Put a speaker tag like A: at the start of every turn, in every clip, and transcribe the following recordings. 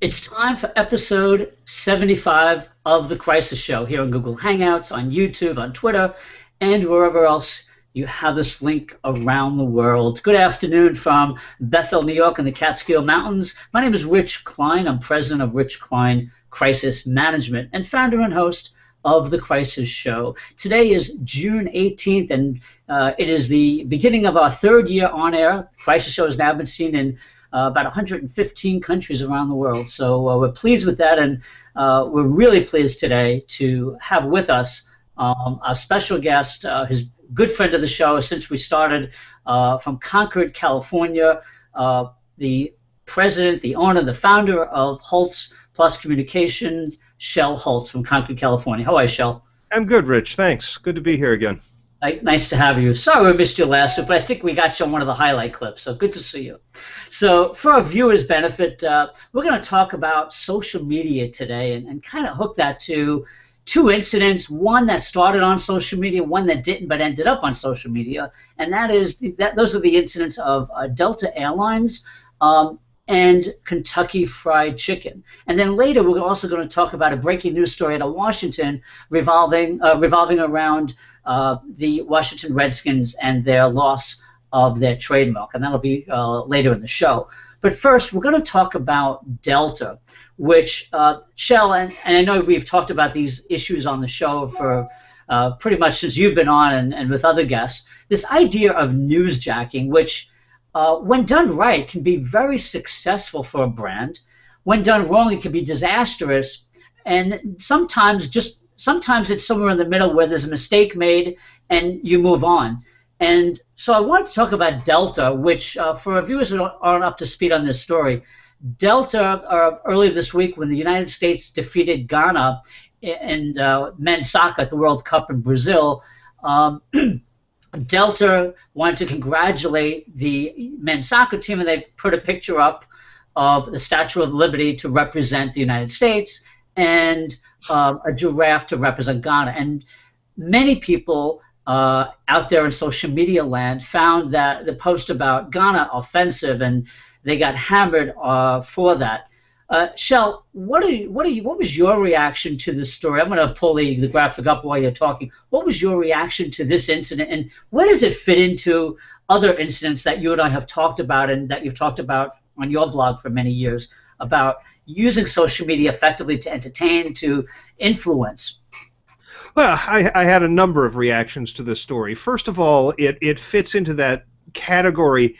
A: It's time for episode 75 of The Crisis Show here on Google Hangouts, on YouTube, on Twitter, and wherever else you have this link around the world. Good afternoon from Bethel, New York, in the Catskill Mountains. My name is Rich Klein. I'm president of Rich Klein Crisis Management and founder and host of The Crisis Show. Today is June 18th, and it is the beginning of our third year on air. The Crisis Show has now been seen in about 115 countries around the world. So we're pleased with that, and we're really pleased today to have with us our special guest, his good friend of the show since we started, from Concord, California, the president, the owner, the founder of Holtz Plus Communications, Shel Holtz from Concord, California. How are you, Shel?
B: I'm good, Rich. Thanks. Good to be here again.
A: Nice to have you. Sorry we missed you last week, but I think we got you on one of the highlight clips, so good to see you. So for our viewers' benefit, we're going to talk about social media today and kind of hook that to two incidents, one that started on social media, one that didn't but ended up on social media, and those are the incidents of Delta Airlines and Kentucky Fried Chicken. And then later we're also going to talk about a breaking news story out of Washington revolving around the Washington Redskins and their loss of their trademark, and that'll be later in the show. But first, we're going to talk about Delta, which, Shel, and I know we've talked about these issues on the show for pretty much since you've been on and with other guests, this idea of newsjacking, which when done right, can be very successful for a brand. When done wrong, it can be disastrous. And sometimes it's somewhere in the middle where there's a mistake made and you move on. And so I wanted to talk about Delta, which for our viewers who aren't up to speed on this story, Delta, earlier this week when the United States defeated Ghana in men's soccer at the World Cup in Brazil, Delta wanted to congratulate the men's soccer team, and they put a picture up of the Statue of Liberty to represent the United States and a giraffe to represent Ghana. And many people out there in social media land found that the post about Ghana offensive, and they got hammered for that. Shel, what was your reaction to this story? I'm going to pull the graphic up while you're talking. What was your reaction to this incident, and where does it fit into other incidents that you and I have talked about and that you've talked about on your blog for many years about using social media effectively to entertain, to influence?
B: Well, I had a number of reactions to this story. First of all, it fits into that category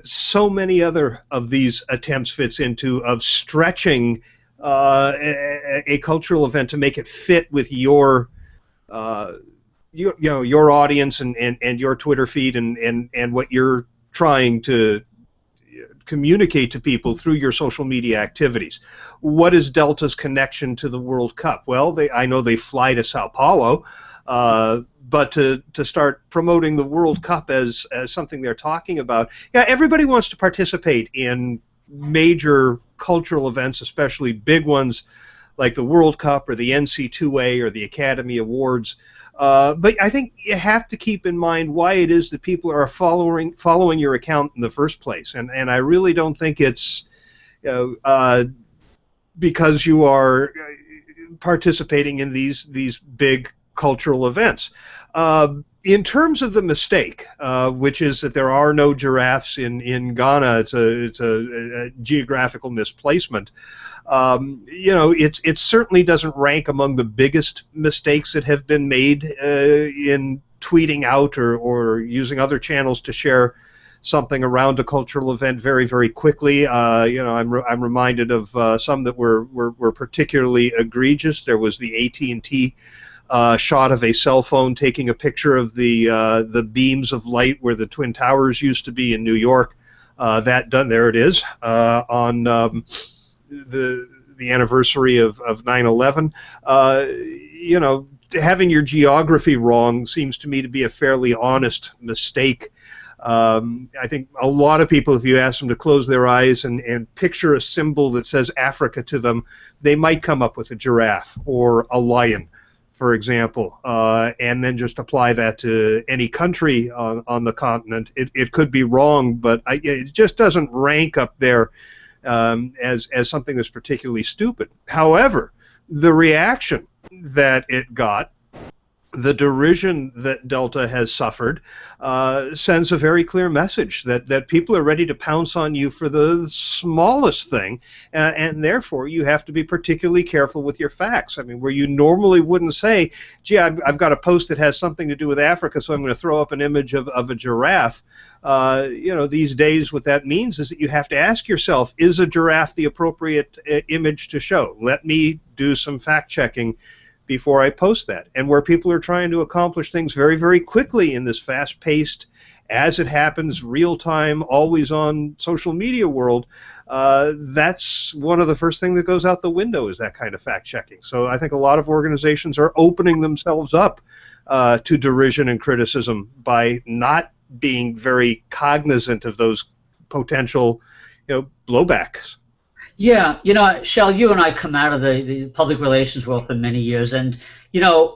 B: so many other of these attempts fits into, of stretching a cultural event to make it fit with your audience and your Twitter feed and what you're trying to communicate to people through your social media activities. What is Delta's connection to the World Cup? Well, I know they fly to Sao Paulo, but to start promoting the World Cup as something they're talking about, yeah, everybody wants to participate in major cultural events, especially big ones like the World Cup or the NC2A or the Academy Awards. But I think you have to keep in mind why it is that people are following your account in the first place, and I really don't think it's because you are participating in these big cultural events. In terms of the mistake, which is that there are no giraffes in Ghana, it's a geographical misplacement. It certainly doesn't rank among the biggest mistakes that have been made in tweeting out or using other channels to share something around a cultural event very, very quickly. I'm reminded of some that were particularly egregious. There was the AT&T shot of a cell phone taking a picture of the beams of light where the Twin Towers used to be in New York. There it is on the anniversary of 9/11. Having your geography wrong seems to me to be a fairly honest mistake. I think a lot of people, if you ask them to close their eyes and picture a symbol that says Africa to them, they might come up with a giraffe or a lion, for example, and then just apply that to any country on the continent. It could be wrong, but it just doesn't rank up there as something that's particularly stupid. However, the reaction that it got, the derision that Delta has suffered, sends a very clear message that people are ready to pounce on you for the smallest thing, and therefore you have to be particularly careful with your facts. I mean, where you normally wouldn't say, gee, I've got a post that has something to do with Africa, so I'm going to throw up an image of a giraffe. These days what that means is that you have to ask yourself, is a giraffe the appropriate image to show? Let me do some fact checking before I post that. And where people are trying to accomplish things very, very quickly in this fast-paced, as it happens, real-time, always-on social media world, that's one of the first things that goes out the window, is that kind of fact-checking. So I think a lot of organizations are opening themselves up to derision and criticism by not being very cognizant of those potential, blowbacks.
A: Yeah, Shel, you and I come out of the public relations world for many years, and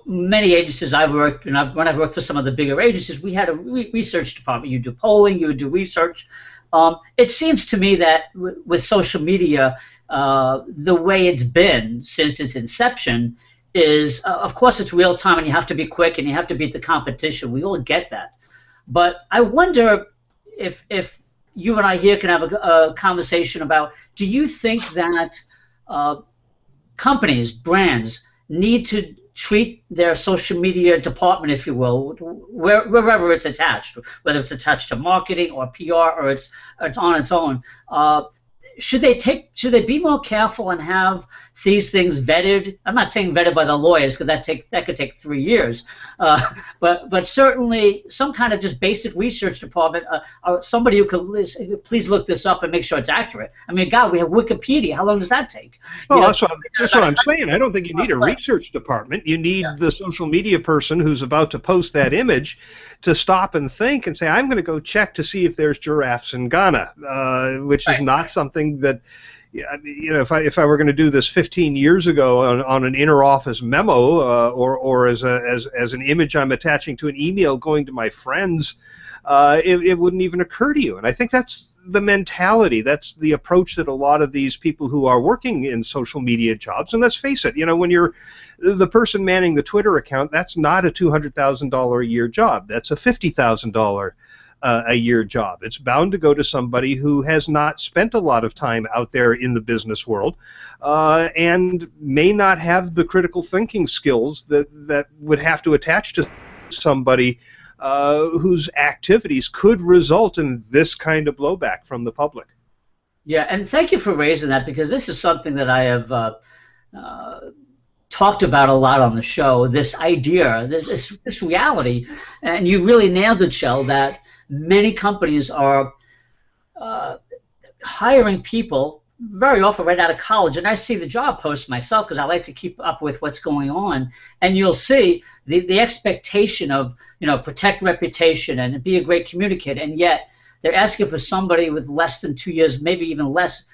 A: many agencies I've worked, when I've worked for some of the bigger agencies, we had a research department. You do polling, you would do research. It seems to me that with social media, the way it's been since its inception is, of course, it's real time, and you have to be quick, and you have to beat the competition. We all get that, but I wonder if you and I here can have a conversation about, do you think that companies, brands, need to treat their social media department, if you will, wherever it's attached, whether it's attached to marketing or PR or it's on its own, should they be more careful and have these things vetted? I'm not saying vetted by the lawyers, because that could take 3 years, but certainly some kind of just basic research department, or somebody who could please look this up and make sure it's accurate. I mean, God, we have Wikipedia. How long does that take?
B: Well, that's what I'm saying. I don't think you need a research department. You need the social media person who's about to post that image to stop and think and say, I'm going to go check to see if there's giraffes in Ghana, which is not something that, if I were going to do this 15 years ago on an inter-office memo, or as an image I'm attaching to an email going to my friends, it wouldn't even occur to you. And I think that's the mentality, that's the approach that a lot of these people who are working in social media jobs, and let's face it, when you're the person manning the Twitter account, that's not a $200,000 a year job. That's a $50,000 a year job. It's bound to go to somebody who has not spent a lot of time out there in the business world, and may not have the critical thinking skills that would have to attach to somebody whose activities could result in this kind of blowback from the public.
A: Yeah, and thank you for raising that, because this is something that I have talked about a lot on the show, this idea, this reality, and you really nailed it, Shel, that many companies are hiring people very often right out of college, and I see the job posts myself because I like to keep up with what's going on, and you'll see the expectation of, protect reputation and be a great communicator, and yet they're asking for somebody with less than 2 years, maybe even less,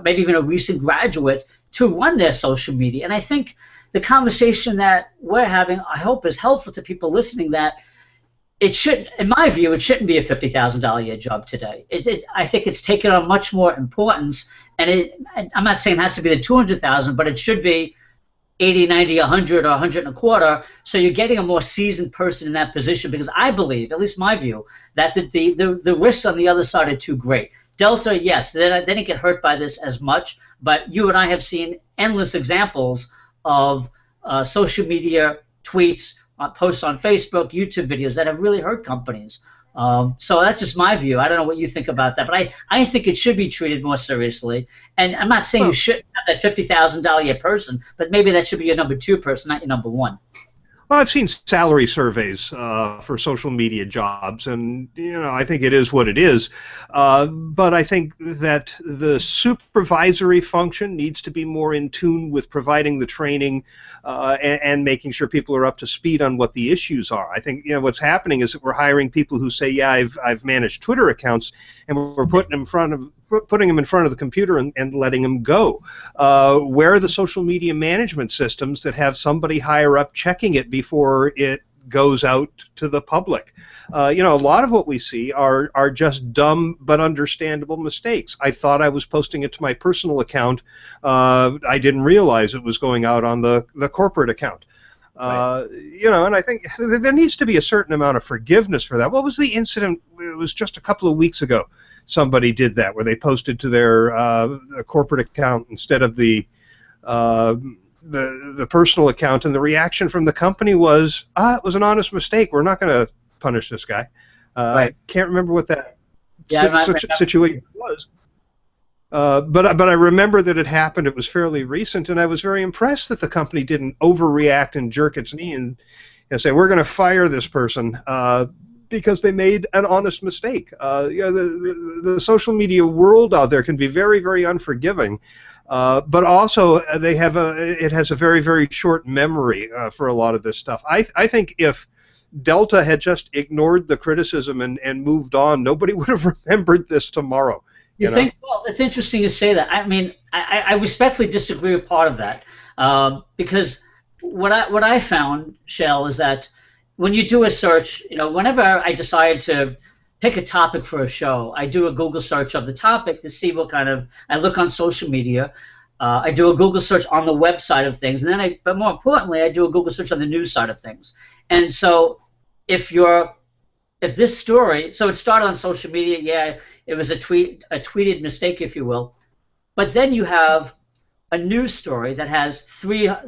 A: maybe even a recent graduate, to run their social media. And I think the conversation that we're having, I hope, is helpful to people listening, that it should, in my view, it shouldn't be a $50,000 a year job today. I think it's taken on much more importance, and I'm not saying it has to be the 200,000, but it should be 80, 90, 100, or 100 and a quarter, so you're getting a more seasoned person in that position, because I believe, at least my view, that the risks on the other side are too great. Delta, yes, they didn't get hurt by this as much, but you and I have seen endless examples of social media tweets, posts on Facebook, YouTube videos that have really hurt companies. So that's just my view. I don't know what you think about that, but I think it should be treated more seriously. And I'm not saying you shouldn't have that $50,000 a year person, but maybe that should be your number 2 person, not your number 1.
B: Well, I've seen salary surveys for social media jobs, and I think it is what it is. But I think that the supervisory function needs to be more in tune with providing the training and making sure people are up to speed on what the issues are. I think what's happening is that we're hiring people who say, "Yeah, I've managed Twitter accounts," and we're putting them in front of the computer and letting them go. Where are the social media management systems that have somebody higher up checking it before it goes out to the public. A lot of what we see are just dumb but understandable mistakes. I thought I was posting it to my personal account. I didn't realize it was going out on the corporate account. Right. And I think there needs to be a certain amount of forgiveness for that. What was the incident? It was just a couple of weeks ago. Somebody did that where they posted to their corporate account instead of the personal account, and the reaction from the company was, it was an honest mistake. We're not going to punish this guy.
A: Right.
B: I can't remember what that situation was. But I remember that it happened. It was fairly recent, and I was very impressed that the company didn't overreact and jerk its knee and say, we're going to fire this person because they made an honest mistake. The social media world out there can be very, very unforgiving, but also it has a very, very short memory for a lot of this stuff. I think if Delta had just ignored the criticism and moved on, nobody would have remembered this tomorrow.
A: You think? Well, it's interesting you say that. I mean, I respectfully disagree with part of that because what I found, Shel, is that when you do a search, whenever I decide to pick a topic for a show, I do a Google search of the topic to see what kind of. I look on social media. I do a Google search on the website of things, and then but more importantly, I do a Google search on the news side of things. And so, if this story, so it started on social media, yeah, it was a tweeted mistake, if you will, but then you have a news story that has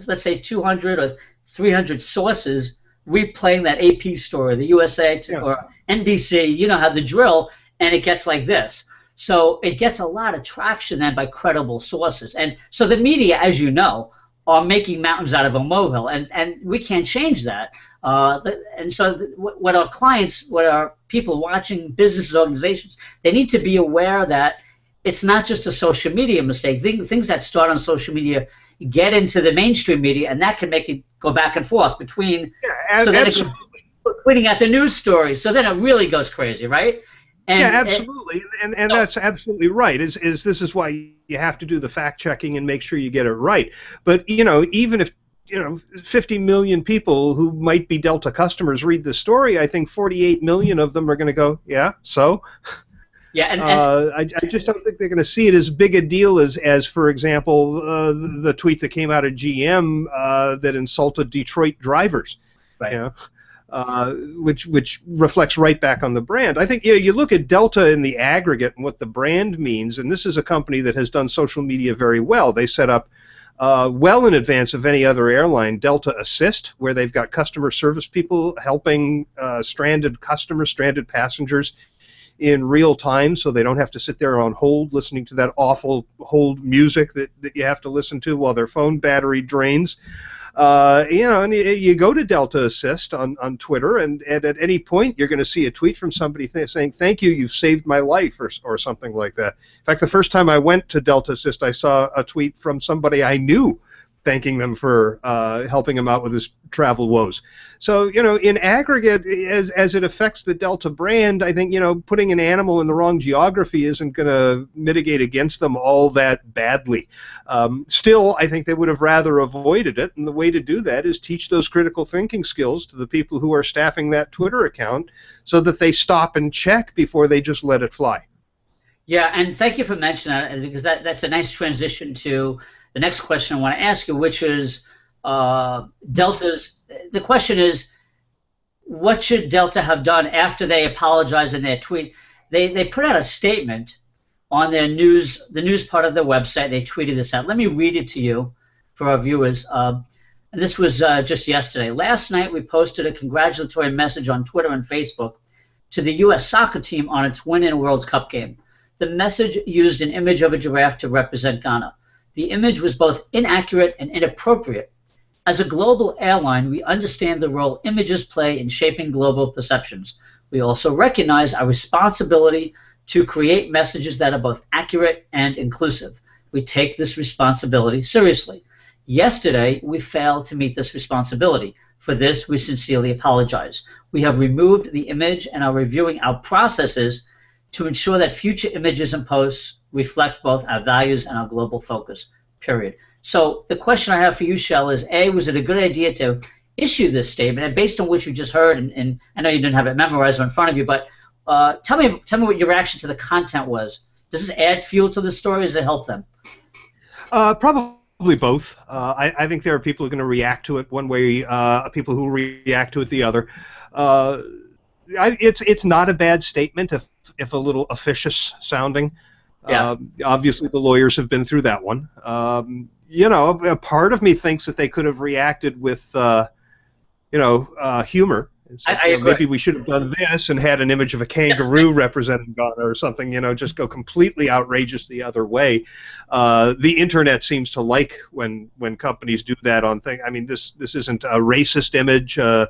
A: let's say 200 or 300 sources replaying that AP story, the USA or NBC, you know how the drill, and it gets like this. So it gets a lot of traction then by credible sources. And so the media, as you know, are making mountains out of a molehill, and we can't change that. And so what our clients, what our people watching, businesses, organizations, they need to be aware that it's not just a social media mistake. Things that start on social media get into the mainstream media, and that can make it go back and forth between.
B: Yeah,
A: so then
B: absolutely.
A: Tweeting at the news story, so then it really goes crazy, right? And,
B: yeah, absolutely, and that's absolutely right. This is why you have to do the fact checking and make sure you get it right. But even if 50 million people who might be Delta customers read the story, I think 48 million of them are going to go, yeah, so.
A: Yeah, and
B: I just don't think they're going to see it as big a deal as for example, the tweet that came out of GM that insulted Detroit drivers.
A: Right.
B: Which reflects right back on the brand. I think you look at Delta in the aggregate and what the brand means, and this is a company that has done social media very well. They set up well in advance of any other airline, Delta Assist, where they've got customer service people helping stranded customers, stranded passengers in real time, so they don't have to sit there on hold listening to that awful hold music that you have to listen to while their phone battery drains. And you go to Delta Assist on Twitter, and at any point you're going to see a tweet from somebody saying, "Thank you, you've saved my life," or something like that. In fact, the first time I went to Delta Assist, I saw a tweet from somebody I knew thanking them for helping him out with his travel woes. So, in aggregate, as it affects the Delta brand, I think, putting an animal in the wrong geography isn't going to mitigate against them all that badly. Still, I think they would have rather avoided it, and the way to do that is teach those critical thinking skills to the people who are staffing that Twitter account so that they stop and check before they just let it fly.
A: Yeah, and thank you for mentioning that, because that's a nice transition to the next question I want to ask you, which is Delta's. The question is, what should Delta have done after they apologized in their tweet? They put out a statement on their the news part of their website. They tweeted this out. Let me read it to you for our viewers. And this was just yesterday. Last night we posted a congratulatory message on Twitter and Facebook to the U.S. soccer team on its win in a World Cup game. The message used an image of a giraffe to represent Ghana. The image was both inaccurate and inappropriate. As a global airline, we understand the role images play in shaping global perceptions. We also recognize our responsibility to create messages that are both accurate and inclusive. We take this responsibility seriously. Yesterday, we failed to meet this responsibility. For this, we sincerely apologize. We have removed the image and are reviewing our processes to ensure that future images and posts reflect both our values and our global focus, period. So the question I have for you, Shel, is A, was it a good idea to issue this statement, and based on what you just heard, and I know you didn't have it memorized or in front of you, but tell me what your reaction to the content was. Does this add fuel to the story, or does it help them?
B: Probably both. I think there are people who are going to react to it one way, people who react to it the other. It's not a bad statement if a little officious sounding.
A: Yeah.
B: Obviously, the lawyers have been through that one. A part of me thinks that they could have reacted with, humor.
A: I agree.
B: Maybe we should have done this and had an image of a kangaroo representing Ghana or something. Just go completely outrageous the other way. The internet seems to like when companies do that on things. I mean, this isn't a racist image. I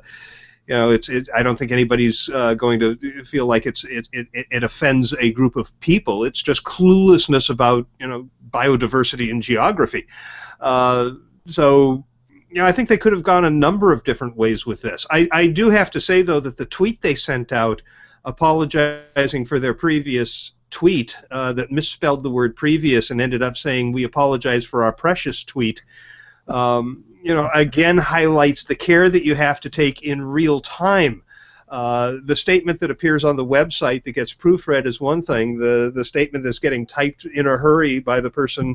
B: don't think anybody's going to feel like it offends a group of people. It's just cluelessness about biodiversity and geography. I think they could have gone a number of different ways with this. I do have to say, though, that the tweet they sent out apologizing for their previous tweet that misspelled the word previous and ended up saying, "We apologize for our precious tweet," again highlights the care that you have to take in real time. The statement that appears on the website that gets proofread is one thing. The statement that's getting typed in a hurry by the person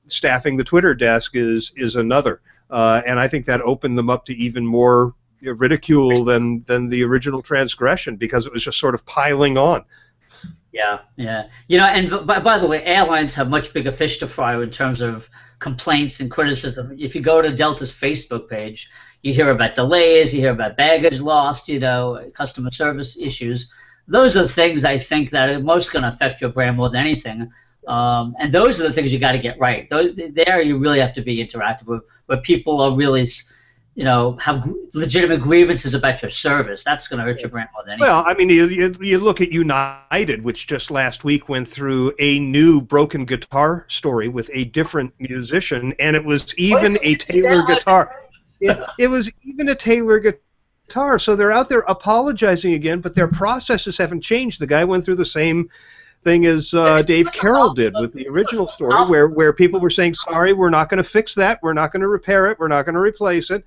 B: staffing the Twitter desk is another. And I think that opened them up to even more ridicule than the original transgression, because it was just sort of piling on.
A: Yeah. And by the way, airlines have much bigger fish to fry in terms of complaints and criticism. If you go to Delta's Facebook page, you hear about delays, you hear about baggage lost, customer service issues. Those are the things I think that are most going to affect your brand more than anything. And those are the things you got to get right. There you really have to be interactive with, where people are really, have legitimate grievances about your service. That's going to hurt your brand more than anything.
B: Well, I mean, you look at United, which just last week went through a new broken guitar story with a different musician, and it was even a Taylor guitar. It was even a Taylor guitar. So they're out there apologizing again, but their processes haven't changed. The guy went through the same thing as Dave Carroll did with the original story, where people were saying, sorry, we're not going to fix that, we're not going to repair it, we're not going to replace it.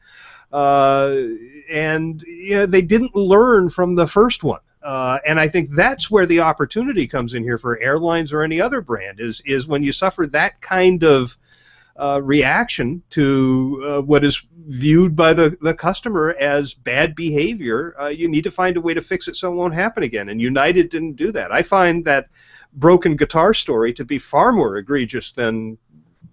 B: And they didn't learn from the first one. And I think that's where the opportunity comes in here for airlines or any other brand, is when you suffer that kind of reaction to what is viewed by the customer as bad behavior, you need to find a way to fix it so it won't happen again. And United didn't do that. I find that broken guitar story to be far more egregious than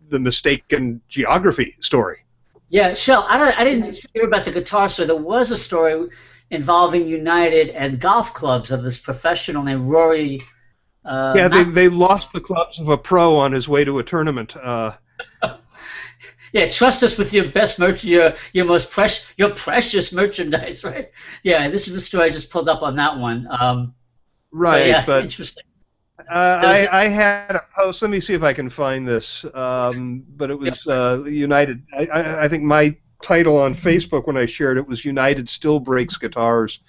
B: the mistaken geography story.
A: Yeah, Shel, I didn't hear about the guitar story. There was a story involving United and golf clubs of this professional named Rory.
B: They lost the clubs of a pro on his way to a tournament.
A: Yeah, trust us with your best your most precious merchandise, right? Yeah, this is the story I just pulled up on that one.
B: Right,
A: yeah,
B: but
A: interesting.
B: I had a post. Let me see if I can find this. But it was United. I think my title on Facebook when I shared it was "United Still Breaks Guitars."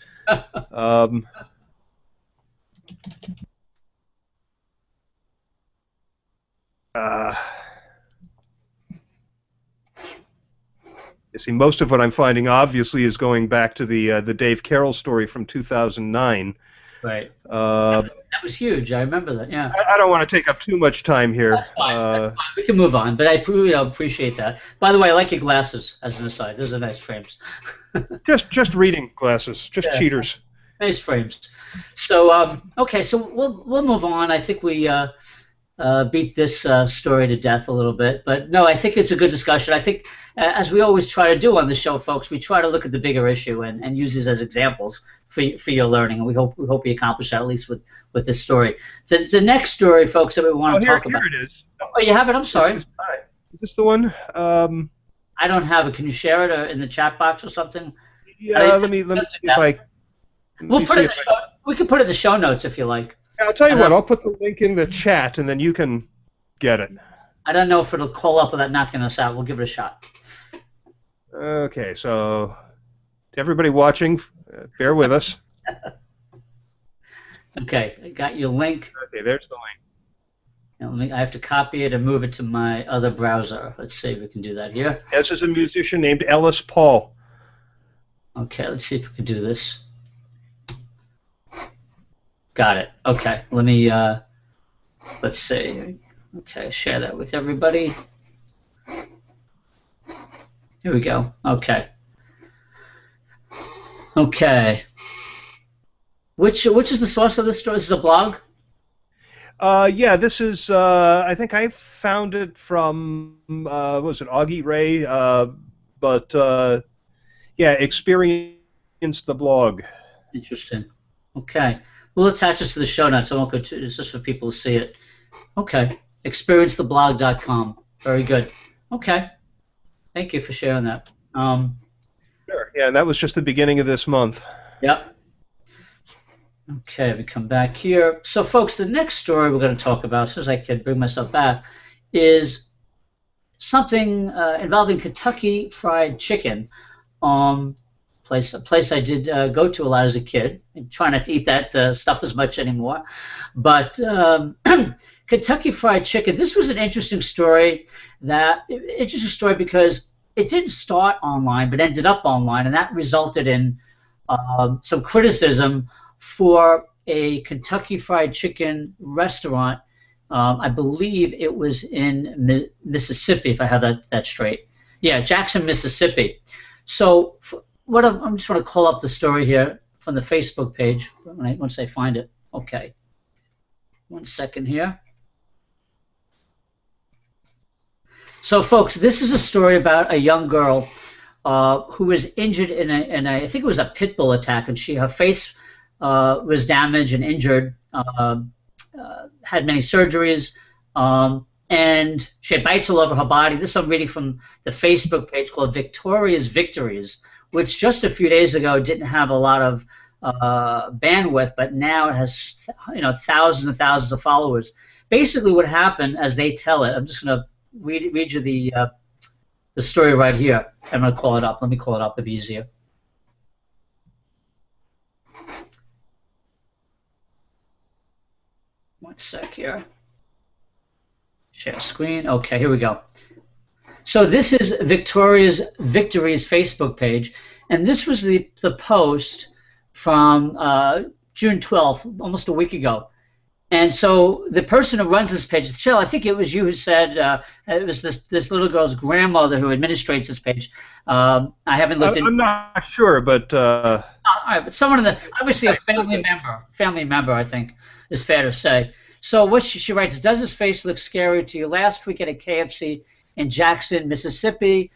B: You see, most of what I'm finding obviously is going back to the Dave Carroll story from 2009.
A: Right. That was huge. I remember that. Yeah.
B: I don't want to take up too much time here.
A: That's fine. That's fine. We can move on. But I appreciate that. By the way, I like your glasses. As an aside, those are nice frames.
B: just reading glasses. Just cheaters.
A: Nice frames. So okay, so we'll move on. I think we beat this story to death a little bit, but no, I think it's a good discussion. I think, as we always try to do on the show, folks, we try to look at the bigger issue and use these as examples for your learning, and we hope we accomplish that, at least with this story. The next story, folks, that we want to talk about.
B: Here it is.
A: Oh, you have it? I'm sorry.
B: Is this the one?
A: I don't have it. Can you share it in the chat box or something?
B: Yeah, let me see if I.
A: We can put it in the show notes if you like.
B: I'll tell you what, I'll put the link in the chat, and then you can get it.
A: I don't know if it'll call up without knocking us out. We'll give it a shot.
B: Okay, so to everybody watching, bear with us.
A: Okay, I got your link.
B: Okay, there's the link.
A: Now, I have to copy it and move it to my other browser. Let's see if we can do that here.
B: This is a musician named Ellis Paul.
A: Okay, let's see if we can do this. Got it. Okay, let me, let's see. Okay, share that with everybody. Here we go. Okay. Okay. Which is the source of this story? This is a blog?
B: Yeah, this is, I think I found it from, what was it, Augie Ray? But, yeah, Experience the blog.
A: Interesting. Okay. We'll attach this to the show notes. I won't go to, it's just for people to see it. Okay. Experiencetheblog.com. Very good. Okay. Thank you for sharing that.
B: Sure. Yeah, and that was just the beginning of this month.
A: Yep. Okay, we come back here. So, folks, the next story we're going to talk about, as soon as I can bring myself back, is something involving Kentucky Fried Chicken. A place I did go to a lot as a kid. I try not to eat that stuff as much anymore. But Kentucky Fried Chicken, this was an interesting story. Interesting story because it didn't start online but ended up online, and that resulted in some criticism for a Kentucky Fried Chicken restaurant. I believe it was in Mississippi, if I have that straight. Yeah, Jackson, Mississippi. So I'm just going to call up the story here from the Facebook page once I find it. Okay. 1 second here. So, folks, this is a story about a young girl who was injured in I think it was a pit bull attack, and her face was damaged and injured, had many surgeries, and she had bites all over her body. This I'm reading from the Facebook page called Victoria's Victories, which just a few days ago didn't have a lot of bandwidth, but now it has thousands and thousands of followers. Basically, what happened, as they tell it, I'm just going to read you the story right here. I'm going to call it up. Let me call it up. It'll be easier. One sec here. Share screen. Okay, here we go. So this is Victoria's Victories Facebook page, and this was the post from June 12th, almost a week ago. And so the person who runs this page, Shel, I think it was you who said it was this little girl's grandmother who administrates this page. I haven't looked in.
B: I'm not sure, but
A: all right, but someone in the obviously a family member, I think is fair to say. So what she writes: does his face look scary to you? Last week at a KFC in Jackson, Mississippi,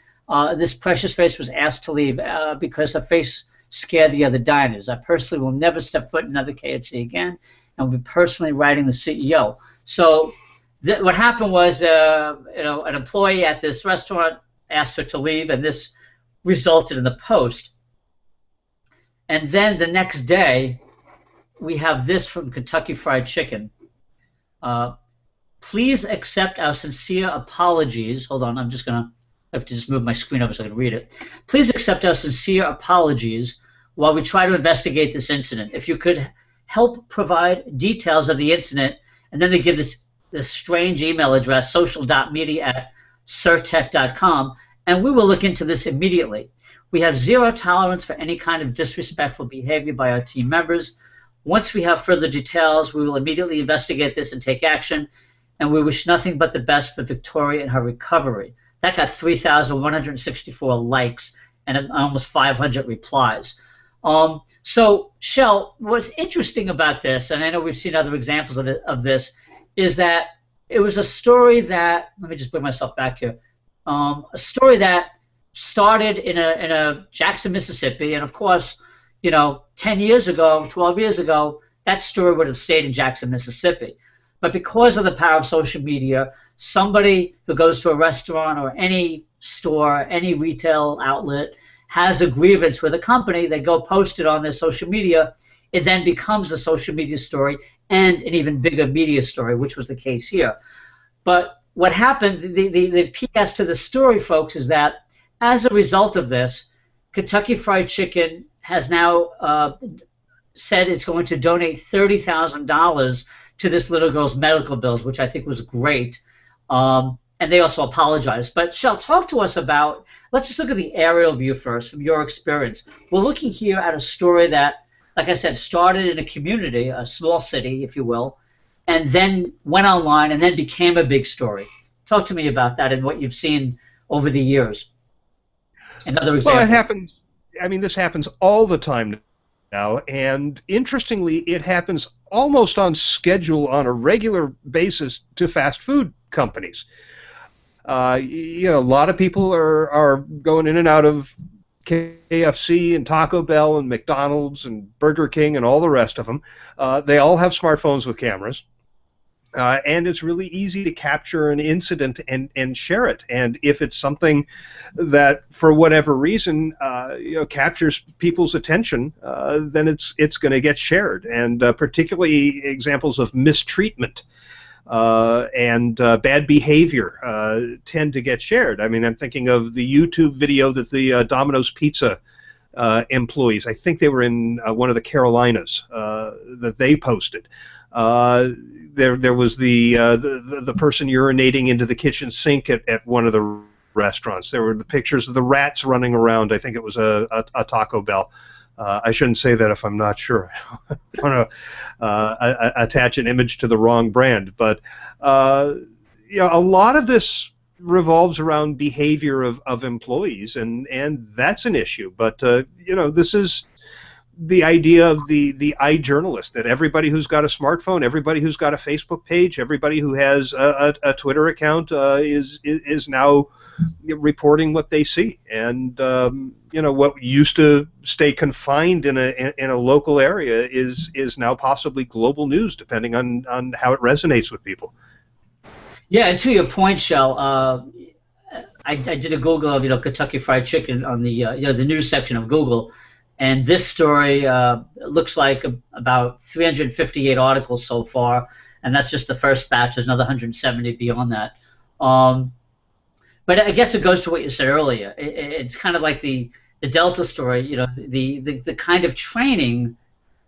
A: this precious face was asked to leave because her face scared the other diners. I personally will never step foot in another KFC again, and will be personally writing the CEO. So what happened was, an employee at this restaurant asked her to leave, and this resulted in the post. And then the next day, we have this from Kentucky Fried Chicken. Please accept our sincere apologies. Hold on, I have to just move my screen over so I can read it. Please accept our sincere apologies while we try to investigate this incident. If you could help provide details of the incident, and then they give this strange email address, social.media@surtech.com, and we will look into this immediately. We have zero tolerance for any kind of disrespectful behavior by our team members. Once we have further details, we will immediately investigate this and take action, and we wish nothing but the best for Victoria and her recovery. That got 3,164 likes and almost 500 replies. So, Shel, what's interesting about this, and I know we've seen other examples of this, is that it was a story that, let me just bring myself back here, a story that started in a Jackson, Mississippi, and of course, 10 years ago, 12 years ago, that story would have stayed in Jackson, Mississippi. But because of the power of social media, somebody who goes to a restaurant or any store, any retail outlet, has a grievance with a company, they go post it on their social media, it then becomes a social media story and an even bigger media story, which was the case here. But what happened, the PS to the story, folks, is that as a result of this, Kentucky Fried Chicken has now said it's going to donate $30,000 to this little girl's medical bills, which I think was great. and they also apologized. But Shel, talk to us about, let's just look at the aerial view first from your experience. We're looking here at a story that, like I said, started in a community, a small city, if you will, and then went online and then became a big story. Talk to me about that and what you've seen over the years. Another example.
B: Well, it happens. I mean, this happens all the time now, and interestingly, it happens almost on schedule on a regular basis to fast food companies. You know, a lot of people are going in and out of KFC and Taco Bell and McDonald's and Burger King and all the rest of them. They all have smartphones with cameras. And it's really easy to capture an incident and share it. And if it's something that, for whatever reason, you know, captures people's attention, then it's going to get shared. And particularly examples of mistreatment and bad behavior tend to get shared. I mean, I'm thinking of the YouTube video that the Domino's Pizza employees, I think they were in one of the Carolinas, that they posted. There was the person urinating into the kitchen sink at one of the restaurants. There were the pictures of the rats running around. I think it was a Taco Bell. I shouldn't say that if I'm not sure. I don't want to attach an image to the wrong brand. But you know, a lot of this revolves around behavior of employees, and that's an issue. But you know, this is the idea of the iJournalist, that everybody who's got a smartphone, everybody who's got a Facebook page, everybody who has a Twitter account is now reporting what they see. And you know, what used to stay confined in a local area is now possibly global news, depending on how it resonates with people.
A: Yeah, and to your point, Shel, I did a Google of, you know, Kentucky Fried Chicken on the you know, the news section of Google. And this story looks like about 358 articles so far, and that's just the first batch. There's another 170 beyond that. But I guess it goes to what you said earlier. It's kind of like the Delta story, you know, the kind of training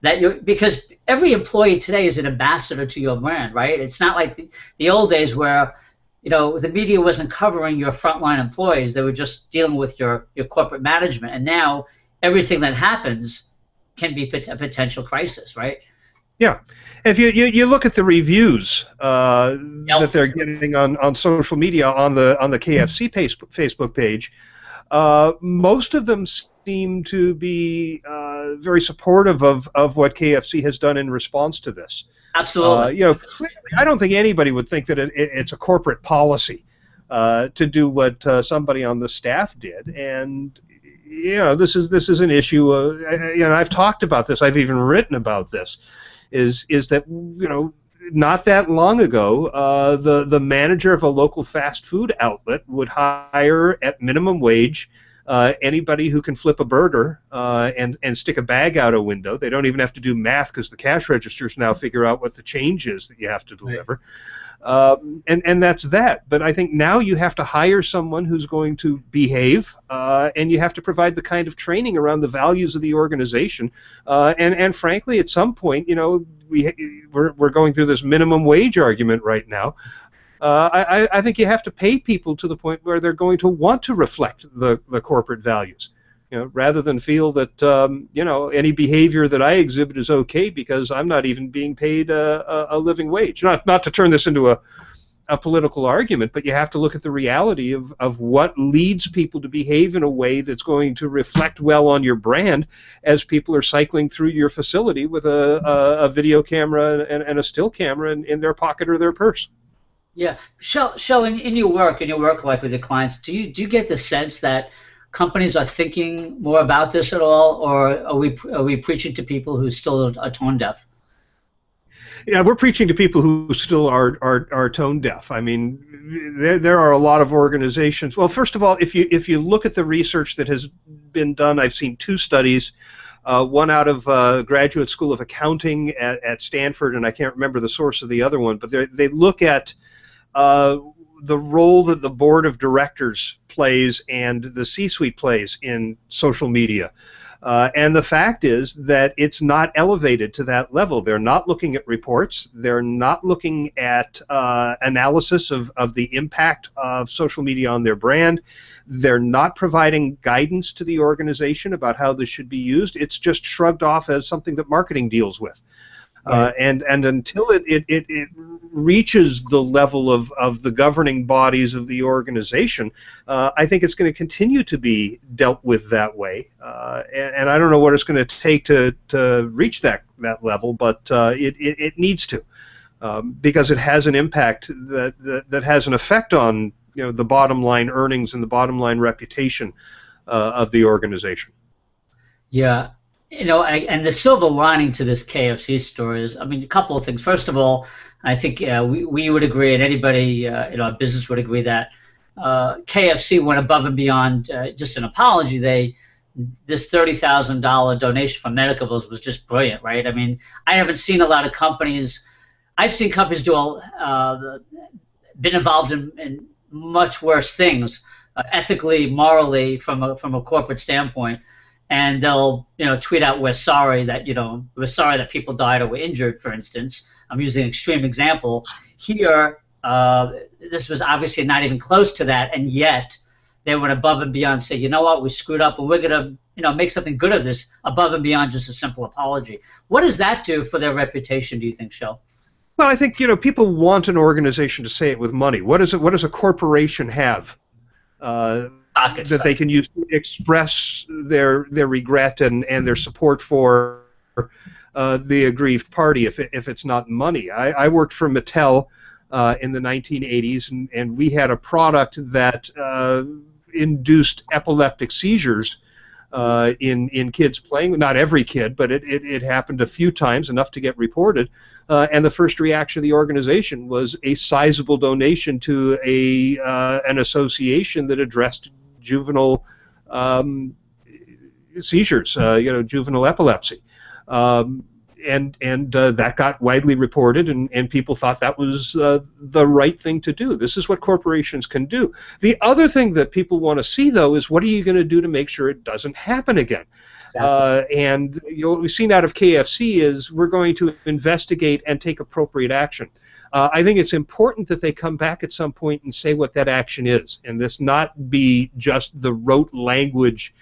A: that you, because every employee today is an ambassador to your brand, right? It's not like the old days where, you know, the media wasn't covering your frontline employees. They were just dealing with your corporate management. And now everything that happens can be a potential crisis, right?
B: Yeah. If you look at the reviews
A: Yep.
B: that they're getting on social media, on the KFC Facebook page, most of them seem to be very supportive of what KFC has done in response to this.
A: Absolutely.
B: You know, clearly, I don't think anybody would think that it's a corporate policy to do what somebody on the staff did. And you know, this is an issue. You know, I've talked about this. I've even written about this. Is that, you know, not that long ago, the manager of a local fast food outlet would hire at minimum wage anybody who can flip a burger and stick a bag out a window. They don't even have to do math because the cash registers now figure out what the change is that you have to deliver. Right. And that's that. But I think now you have to hire someone who's going to behave, and you have to provide the kind of training around the values of the organization. And frankly, at some point, you know, we're going through this minimum wage argument right now. I think you have to pay people to the point where they're going to want to reflect the corporate values. You know, rather than feel that you know, any behavior that I exhibit is okay because I'm not even being paid a living wage. Not to turn this into a political argument, but you have to look at the reality of what leads people to behave in a way that's going to reflect well on your brand as people are cycling through your facility with a video camera and a still camera in their pocket or their purse.
A: Yeah, Shel, in your work life with your clients, do you get the sense that companies are thinking more about this at all, or are we preaching to people who still are tone deaf?
B: Yeah, we're preaching to people who still are tone deaf. I mean, there are a lot of organizations. Well, first of all, if you look at the research that has been done, I've seen two studies. One out of Graduate School of Accounting at Stanford, and I can't remember the source of the other one, but they look at the role that the board of directors plays and the C-suite plays in social media. And the fact is that it's not elevated to that level. They're not looking at reports. They're not looking at analysis of the impact of social media on their brand. They're not providing guidance to the organization about how this should be used. It's just shrugged off as something that marketing deals with. Right. And until it reaches the level of the governing bodies of the organization, I think it's going to continue to be dealt with that way. And I don't know what it's going to take to reach that level, but it needs to, because it has an impact that has an effect on the bottom line earnings and the bottom line reputation of the organization.
A: Yeah. And the silver lining to this KFC story is, I mean, a couple of things. First of all, I think we would agree, and anybody in our business would agree that KFC went above and beyond just an apology. This $30,000 donation from medical bills was just brilliant, right? I mean, I haven't seen a lot of companies. I've seen companies been involved in much worse things, ethically, morally, from a corporate standpoint. And they'll, tweet out, we're sorry that people died or were injured, for instance. I'm using an extreme example. Here, this was obviously not even close to that, and yet they went above and beyond, say, you know what, we screwed up, and we're going to, make something good of this above and beyond just a simple apology. What does that do for their reputation, do you think, Shel?
B: Well, I think, people want an organization to say it with money. What does a corporation have? That they can use to express their regret and their support for the aggrieved party if it's not money. I worked for Mattel in the 1980s, and we had a product that induced epileptic seizures in kids playing. Not every kid, but it happened a few times, enough to get reported. And the first reaction of the organization was a sizable donation to an association that addressed juvenile seizures, juvenile epilepsy, and that got widely reported, and people thought that was the right thing to do. This is what corporations can do. The other thing that people want to see, though, is what are you going to do to make sure it doesn't happen again? Exactly. And what we've seen out of KFC is we're going to investigate and take appropriate action. I think it's important that they come back at some point and say what that action is, and this not be just the rote language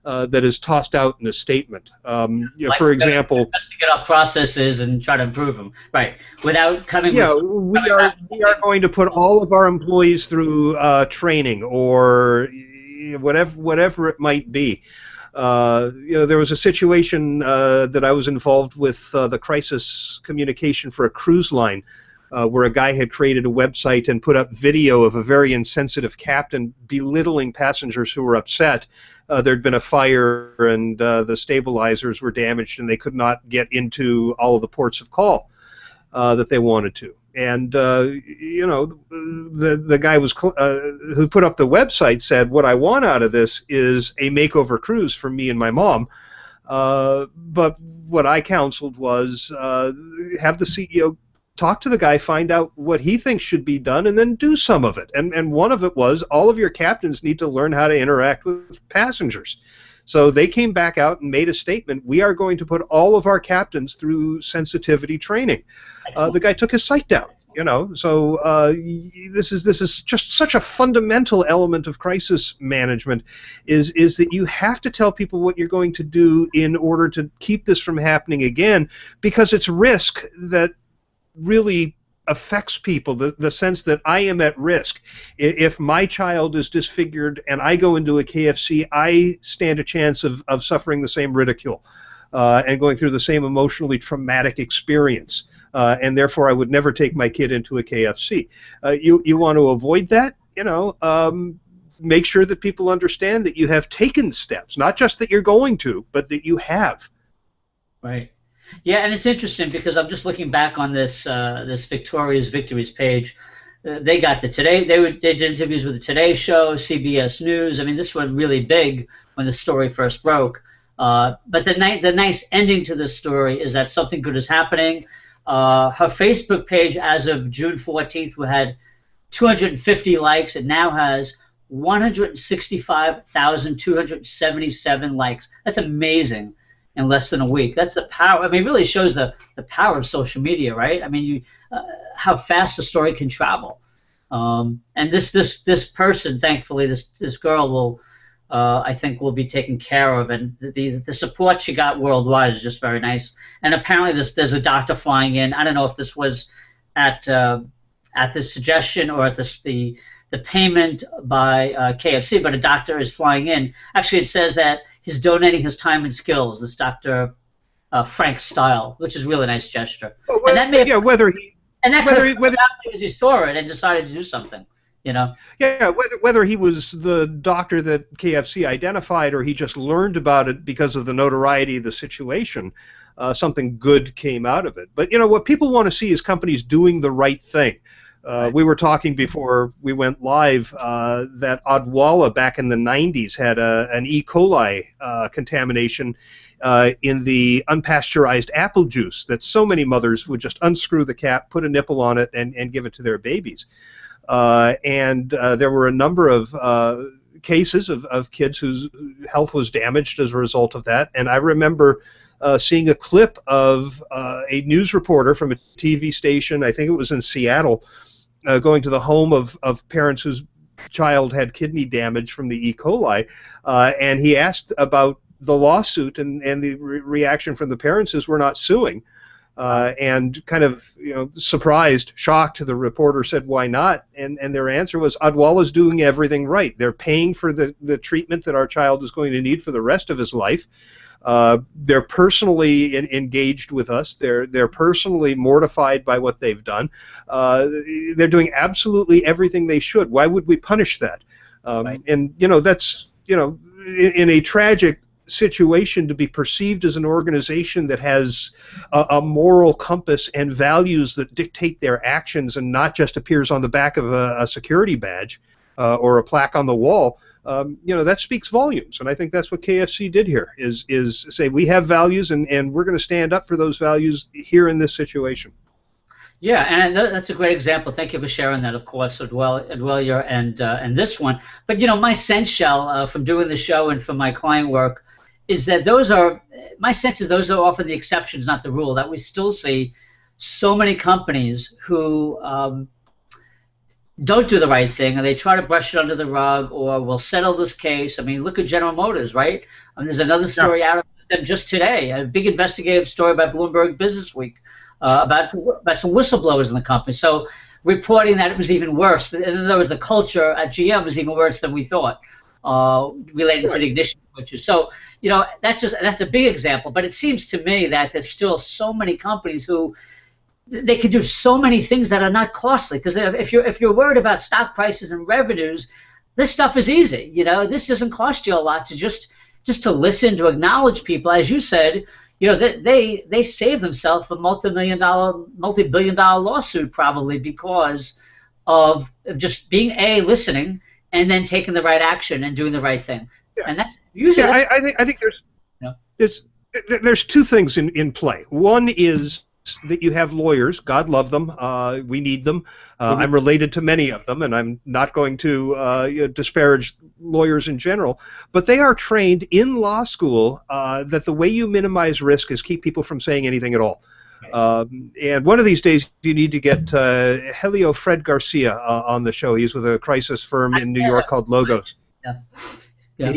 B: that is tossed out in a statement. For example,
A: investigate our processes and try to improve them, right? Without coming.
B: Yeah, we are going to put all of our employees through training or whatever it might be. There was a situation that I was involved with, the crisis communication for a cruise line, where a guy had created a website and put up video of a very insensitive captain belittling passengers who were upset. There'd been a fire and the stabilizers were damaged and they could not get into all of the ports of call that they wanted to. And the guy who put up the website said, what I want out of this is a makeover cruise for me and my mom. But what I counseled was have the CEO talk to the guy, find out what he thinks should be done, and then do some of it. And one of it was all of your captains need to learn how to interact with passengers. So they came back out and made a statement. We are going to put all of our captains through sensitivity training. The guy took his site down. So this is just such a fundamental element of crisis management is that you have to tell people what you're going to do in order to keep this from happening again, because it's risk that really affects people, the sense that I am at risk. If my child is disfigured and I go into a KFC, I stand a chance of suffering the same ridicule and going through the same emotionally traumatic experience. And therefore I would never take my kid into a KFC. You want to avoid that, make sure that people understand that you have taken steps, not just that you're going to, but that you have.
A: Right. Yeah, and it's interesting because I'm just looking back on this Victoria's Victories page. They got the Today. They did interviews with the Today Show, CBS News. I mean, this went really big when the story first broke. But the nice ending to this story is that something good is happening. Her Facebook page, as of June 14th, had 250 likes. It now has 165,277 likes. That's amazing in less than a week. That's the power. I mean, it really shows the power of social media, right? I mean, how fast a story can travel. And this person, thankfully, this girl will, I think, will be taken care of, and the support she got worldwide is just very nice. And apparently, there's a doctor flying in. I don't know if this was at the suggestion or at the payment by KFC, but a doctor is flying in. Actually, it says that he's donating his time and skills. This Dr. Frank Style, which is a really nice gesture.
B: Well, and that may have, whether he
A: because he saw it and decided to do something, you know.
B: Yeah, whether he was the doctor that KFC identified or he just learned about it because of the notoriety of the situation, something good came out of it. But you know what people want to see is companies doing the right thing. Right. We were talking before we went live that Odwalla back in the 90s had an E. coli contamination in the unpasteurized apple juice that so many mothers would just unscrew the cap, put a nipple on it, and give it to their babies. And there were a number of cases of kids whose health was damaged as a result of that. And I remember seeing a clip of a news reporter from a TV station, I think it was in Seattle, going to the home of parents whose child had kidney damage from the E. coli, and he asked about the lawsuit, and the reaction from the parents is, we're not suing. And kind of, you know, surprised, shocked, the reporter said, why not? And their answer was, Odwalla's doing everything right. They're paying for the treatment that our child is going to need for the rest of his life. They're personally engaged with us. They're personally mortified by what they've done. They're doing absolutely everything they should. Why would we punish that? Right. And, you know, that's, you know, in a tragic situation, to be perceived as an organization that has a moral compass and values that dictate their actions and not just appears on the back of a security badge or a plaque on the wall, you know, that speaks volumes. And I think that's what KFC did here, is say we have values and we're going to stand up for those values here in this situation.
A: Yeah, and that's a great example. Thank you for sharing that, of course, Odwalla and this one. But, you know, my sense, Shel, from doing the show and from my client work, is that my sense is those are often the exceptions, not the rule, that we still see so many companies who don't do the right thing, and they try to brush it under the rug, or will settle this case. I mean, look at General Motors, right? There's another story out of them just today, a big investigative story by Bloomberg Business Week about some whistleblowers in the company. So reporting that it was even worse. In other words, the culture at GM was even worse than we thought, related to the ignition switches. So, you know, that's a big example. But it seems to me that there's still so many companies who they can do so many things that are not costly. Because if you're worried about stock prices and revenues, this stuff is easy. You know, this doesn't cost you a lot to just to listen, to acknowledge people, as you said. You know, they save themselves a multi-billion dollar lawsuit probably because of just being listening and then taking the right action and doing the right thing. Yeah. And that's usually.
B: Yeah, I think there's two things in play. One is that you have lawyers. God love them. We need them. I'm related to many of them, and I'm not going to disparage lawyers in general. But they are trained in law school that the way you minimize risk is keep people from saying anything at all. And one of these days, you need to get Helio Fred Garcia on the show. He's with a crisis firm in New York called Logos. Yeah.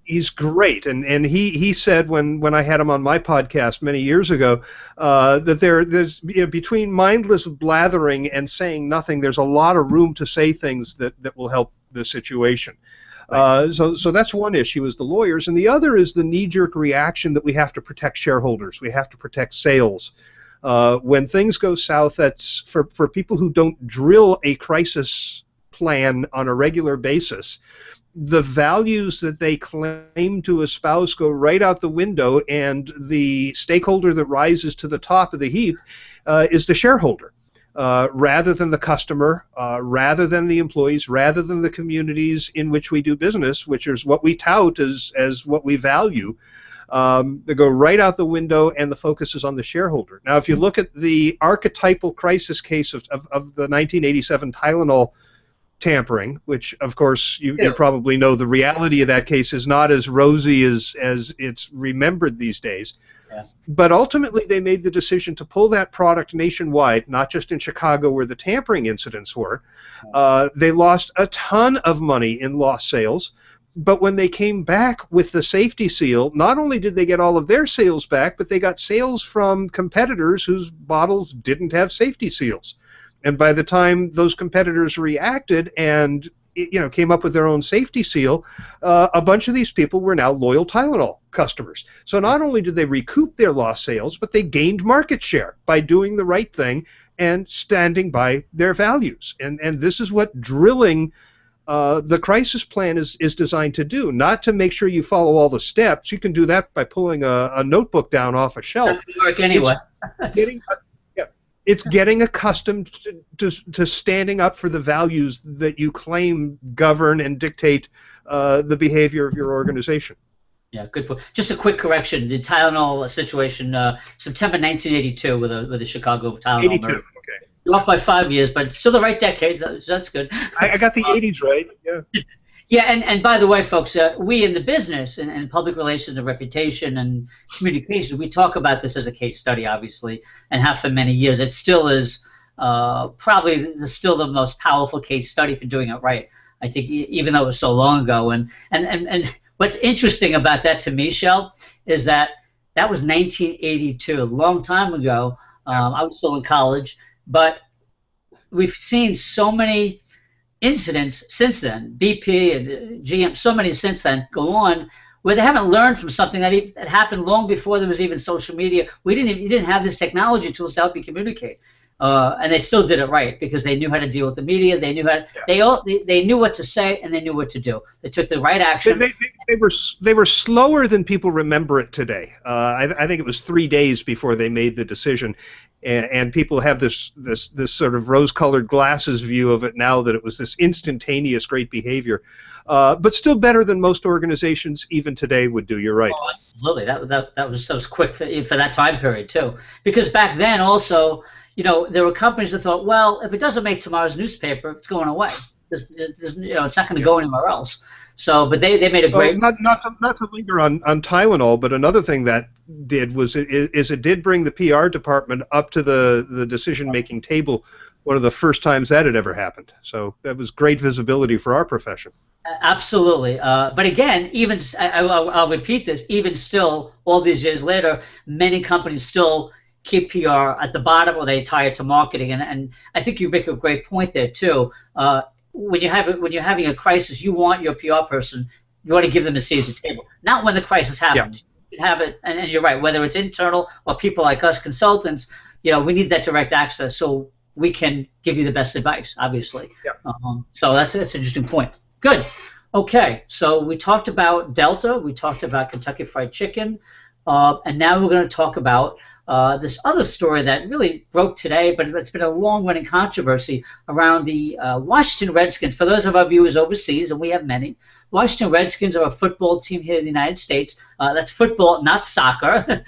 B: He's great, and he said when I had him on my podcast many years ago that there's between mindless blathering and saying nothing, there's a lot of room to say things that will help the situation. Right. So that's one issue, is the lawyers, and the other is the knee-jerk reaction that we have to protect shareholders, we have to protect sales. When things go south, that's for people who don't drill a crisis plan on a regular basis. The values that they claim to espouse go right out the window, and the stakeholder that rises to the top of the heap is the shareholder, rather than the customer, rather than the employees, rather than the communities in which we do business, which is what we tout as what we value. They go right out the window, and the focus is on the shareholder. Now, if you look at the archetypal crisis case of the 1987 Tylenol tampering, which of course you probably know the reality of that case is not as rosy as it's remembered these days.
A: Yeah.
B: But ultimately they made the decision to pull that product nationwide, not just in Chicago where the tampering incidents were. They lost a ton of money in lost sales. But when they came back with the safety seal, not only did they get all of their sales back, but they got sales from competitors whose bottles didn't have safety seals. And by the time those competitors reacted and came up with their own safety seal, a bunch of these people were now loyal Tylenol customers. So not only did they recoup their lost sales, but they gained market share by doing the right thing and standing by their values. And this is what drilling the crisis plan is designed to do, not to make sure you follow all the steps. You can do that by pulling a notebook down off a shelf.
A: Doesn't work anyway.
B: It's getting accustomed to standing up for the values that you claim govern and dictate the behavior of your organization.
A: Yeah, good point. Just a quick correction: the Tylenol situation, September 1982, with the Chicago Tylenol.
B: 82.
A: Murder.
B: Okay.
A: You're off by 5 years, but it's still the right decade. So that's good.
B: I got the 80s right. Yeah.
A: Yeah, and by the way, folks, we in the business and public relations and reputation and communication, we talk about this as a case study, obviously, and have for many years. It still is probably still the most powerful case study for doing it right. I think, even though it was so long ago. And what's interesting about that to me, Shel, is that was 1982, a long time ago. I was still in college, but we've seen so many incidents since then, BP and GM, so many since then go on, where they haven't learned from something that happened long before there was even social media. You didn't have this technology tools to help you communicate, and they still did it right because they knew how to deal with the media. They knew they knew what to say and they knew what to do. They took the right action.
B: They were slower than people remember it today. I think it was 3 days before they made the decision. And people have this sort of rose-colored glasses view of it now, that it was this instantaneous great behavior, but still better than most organizations even today would do. You're right.
A: Oh, absolutely. That was quick for that time period too. Because back then also, there were companies that thought, well, if it doesn't make tomorrow's newspaper, it's going away. It's not going to go anywhere else. So, but they made a great.
B: Not to linger on Tylenol, but another thing that did was it did bring the PR department up to the decision-making table. One of the first times that had ever happened. So that was great visibility for our profession.
A: Absolutely. But again, even I'll repeat this. Even still, all these years later, many companies still keep PR at the bottom, or they tie it to marketing. And I think you make a great point there too. When you're having a crisis, you want your PR person, you want to give them a seat at the table. Not when the crisis happens. Yeah. You have it, and you're right. Whether it's internal or people like us, consultants, we need that direct access so we can give you the best advice. Obviously. Yeah. So that's an interesting point. Good. Okay. So we talked about Delta. We talked about Kentucky Fried Chicken, and now we're going to talk about this other story that really broke today, but it's been a long-running controversy around the Washington Redskins. For those of our viewers overseas, and we have many, Washington Redskins are a football team here in the United States. That's football, not soccer.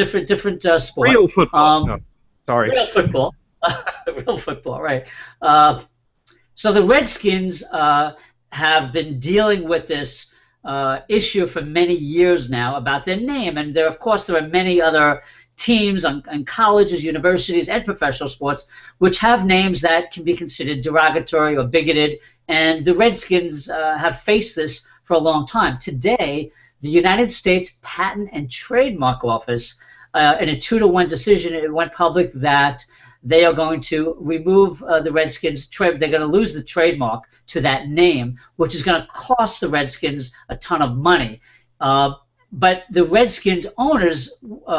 A: different sport.
B: Real football. No, sorry.
A: Real football. Real football, right. So the Redskins have been dealing with this issue for many years now about their name, and of course there are many other teams and colleges, universities, and professional sports which have names that can be considered derogatory or bigoted, and the Redskins have faced this for a long time. Today, the United States Patent and Trademark Office, in a 2-to-1 decision, it went public that they are going to remove the Redskins. They're going to lose the trademark to that name, which is going to cost the Redskins a ton of money. But the Redskins owners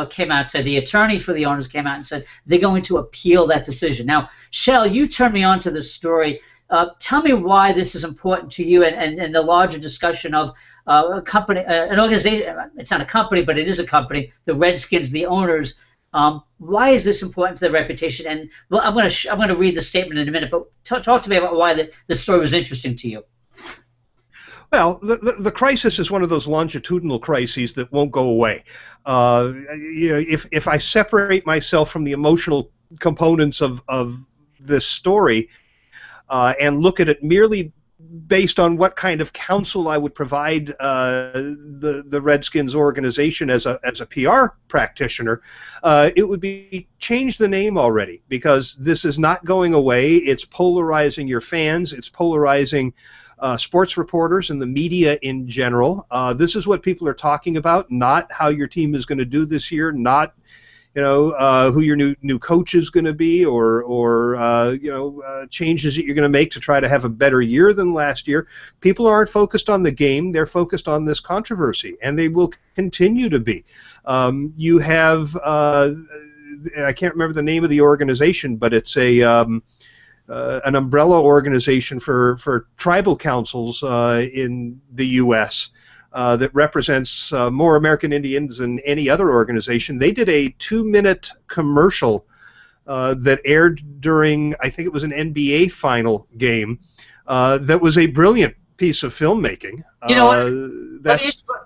A: came out, the attorney for the owners came out and said they're going to appeal that decision. Now, Shel, you turned me on to this story. Tell me why this is important to you and the larger discussion of a company, an organization. It's not a company, but it is a company, the Redskins, the owners. Why is this important to their reputation? And well, I'm going to read the statement in a minute, but talk to me about why the story was interesting to you.
B: Well, the crisis is one of those longitudinal crises that won't go away. If I separate myself from the emotional components of this story, and look at it merely based on what kind of counsel I would provide the Redskins organization as a PR practitioner, it would be change the name already, because this is not going away. It's polarizing your fans. It's polarizing sports reporters and the media in general. This is what people are talking about, not how your team is going to do this year, not who your new coach is going to be, or changes that you're going to make to try to have a better year than last year. People aren't focused on the game; they're focused on this controversy, and they will continue to be. You have I can't remember the name of the organization, but it's an umbrella organization for tribal councils in the U.S. That represents more American Indians than any other organization. They did a 2-minute commercial that aired during, I think it was an NBA final game, that was a brilliant piece of filmmaking.
A: You know what?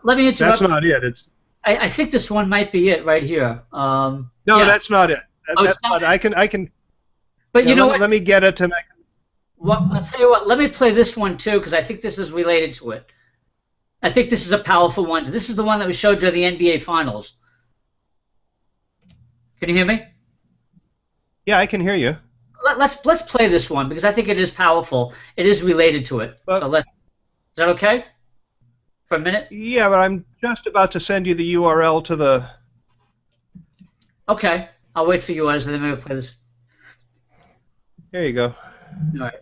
A: Let me interrupt.
B: That's not it.
A: I think this one might be it right here.
B: No,
A: yeah.
B: That's not it. That's not. I can.
A: But you know what?
B: Let me get it tonight.
A: Well, I'll tell you what. Let me play this one too, because I think this is related to it. I think this is a powerful one. This is the one that was showed during the NBA Finals. Can you hear me?
B: Yeah, I can hear you.
A: Let's play this one, because I think it is powerful. It is related to it. So is that okay? For a minute?
B: Yeah, but I'm just about to send you the URL to the...
A: Okay. I'll wait for yours, and then we'll play this.
B: There you go.
A: All right.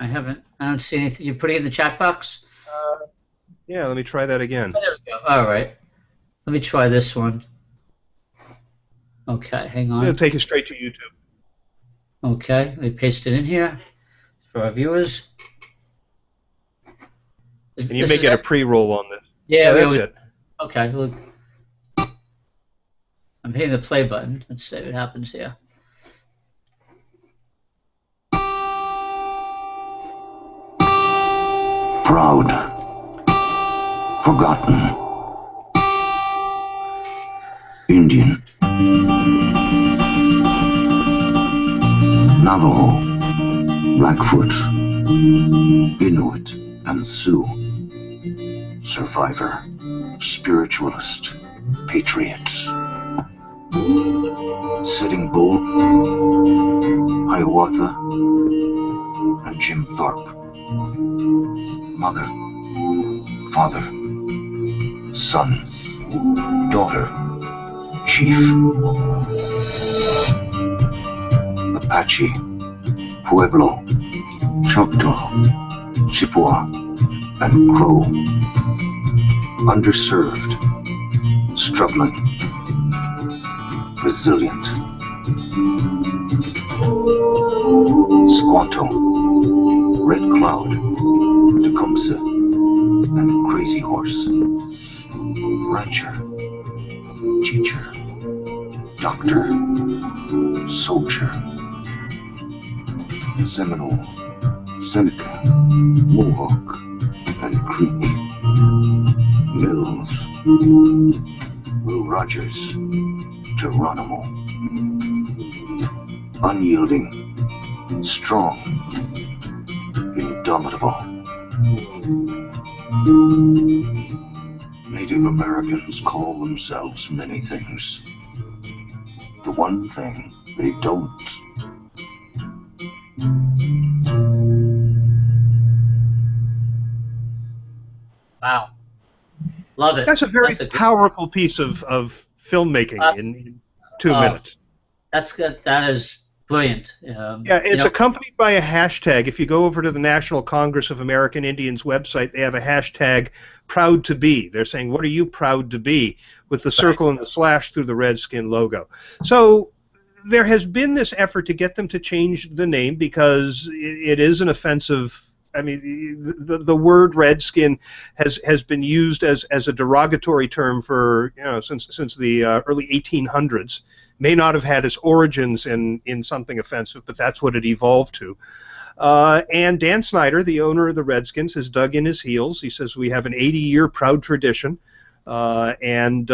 A: I don't see anything. You putting it in the chat box?
B: Yeah, let me try that again.
A: Oh, there we go. All right. Let me try this one. Okay, hang on.
B: It'll take you straight to YouTube.
A: Okay, let me paste it in here for our viewers.
B: And you may get a pre-roll on this.
A: Yeah,
B: that's it.
A: Okay, look. I'm hitting the play button. Let's see what happens here.
C: Proud, forgotten, Indian, Navajo, Blackfoot, Inuit, and Sioux, survivor, spiritualist, patriot, Sitting Bull, Hiawatha, and Jim Thorpe. Mother, father, son, daughter, chief, Apache, Pueblo, Choctaw, Chippewa, and Crow. Underserved, struggling, resilient. Squanto, Red Cloud, Tecumseh, and Crazy Horse. Rancher, teacher, doctor, soldier. Seminole, Seneca, Mohawk, and Creek. Mills, Will Rogers, Geronimo. Unyielding, strong, indomitable. Native Americans call themselves many things. The one thing they don't.
A: Wow. Love it.
B: That's a very powerful piece of filmmaking in 2 minutes.
A: That's good. That is brilliant.
B: Yeah, it's accompanied by a hashtag. If you go over to the National Congress of American Indians website, they have a hashtag, proud to be. They're saying, what are you proud to be? With the circle and the slash through the Redskin logo. So there has been this effort to get them to change the name, because it is an offensive. I mean, the word Redskin has been used as a derogatory term for since the early 1800s. May not have had its origins in something offensive, but that's what it evolved to. And Dan Snyder, the owner of the Redskins, has dug in his heels. He says, we have an 80-year proud tradition, and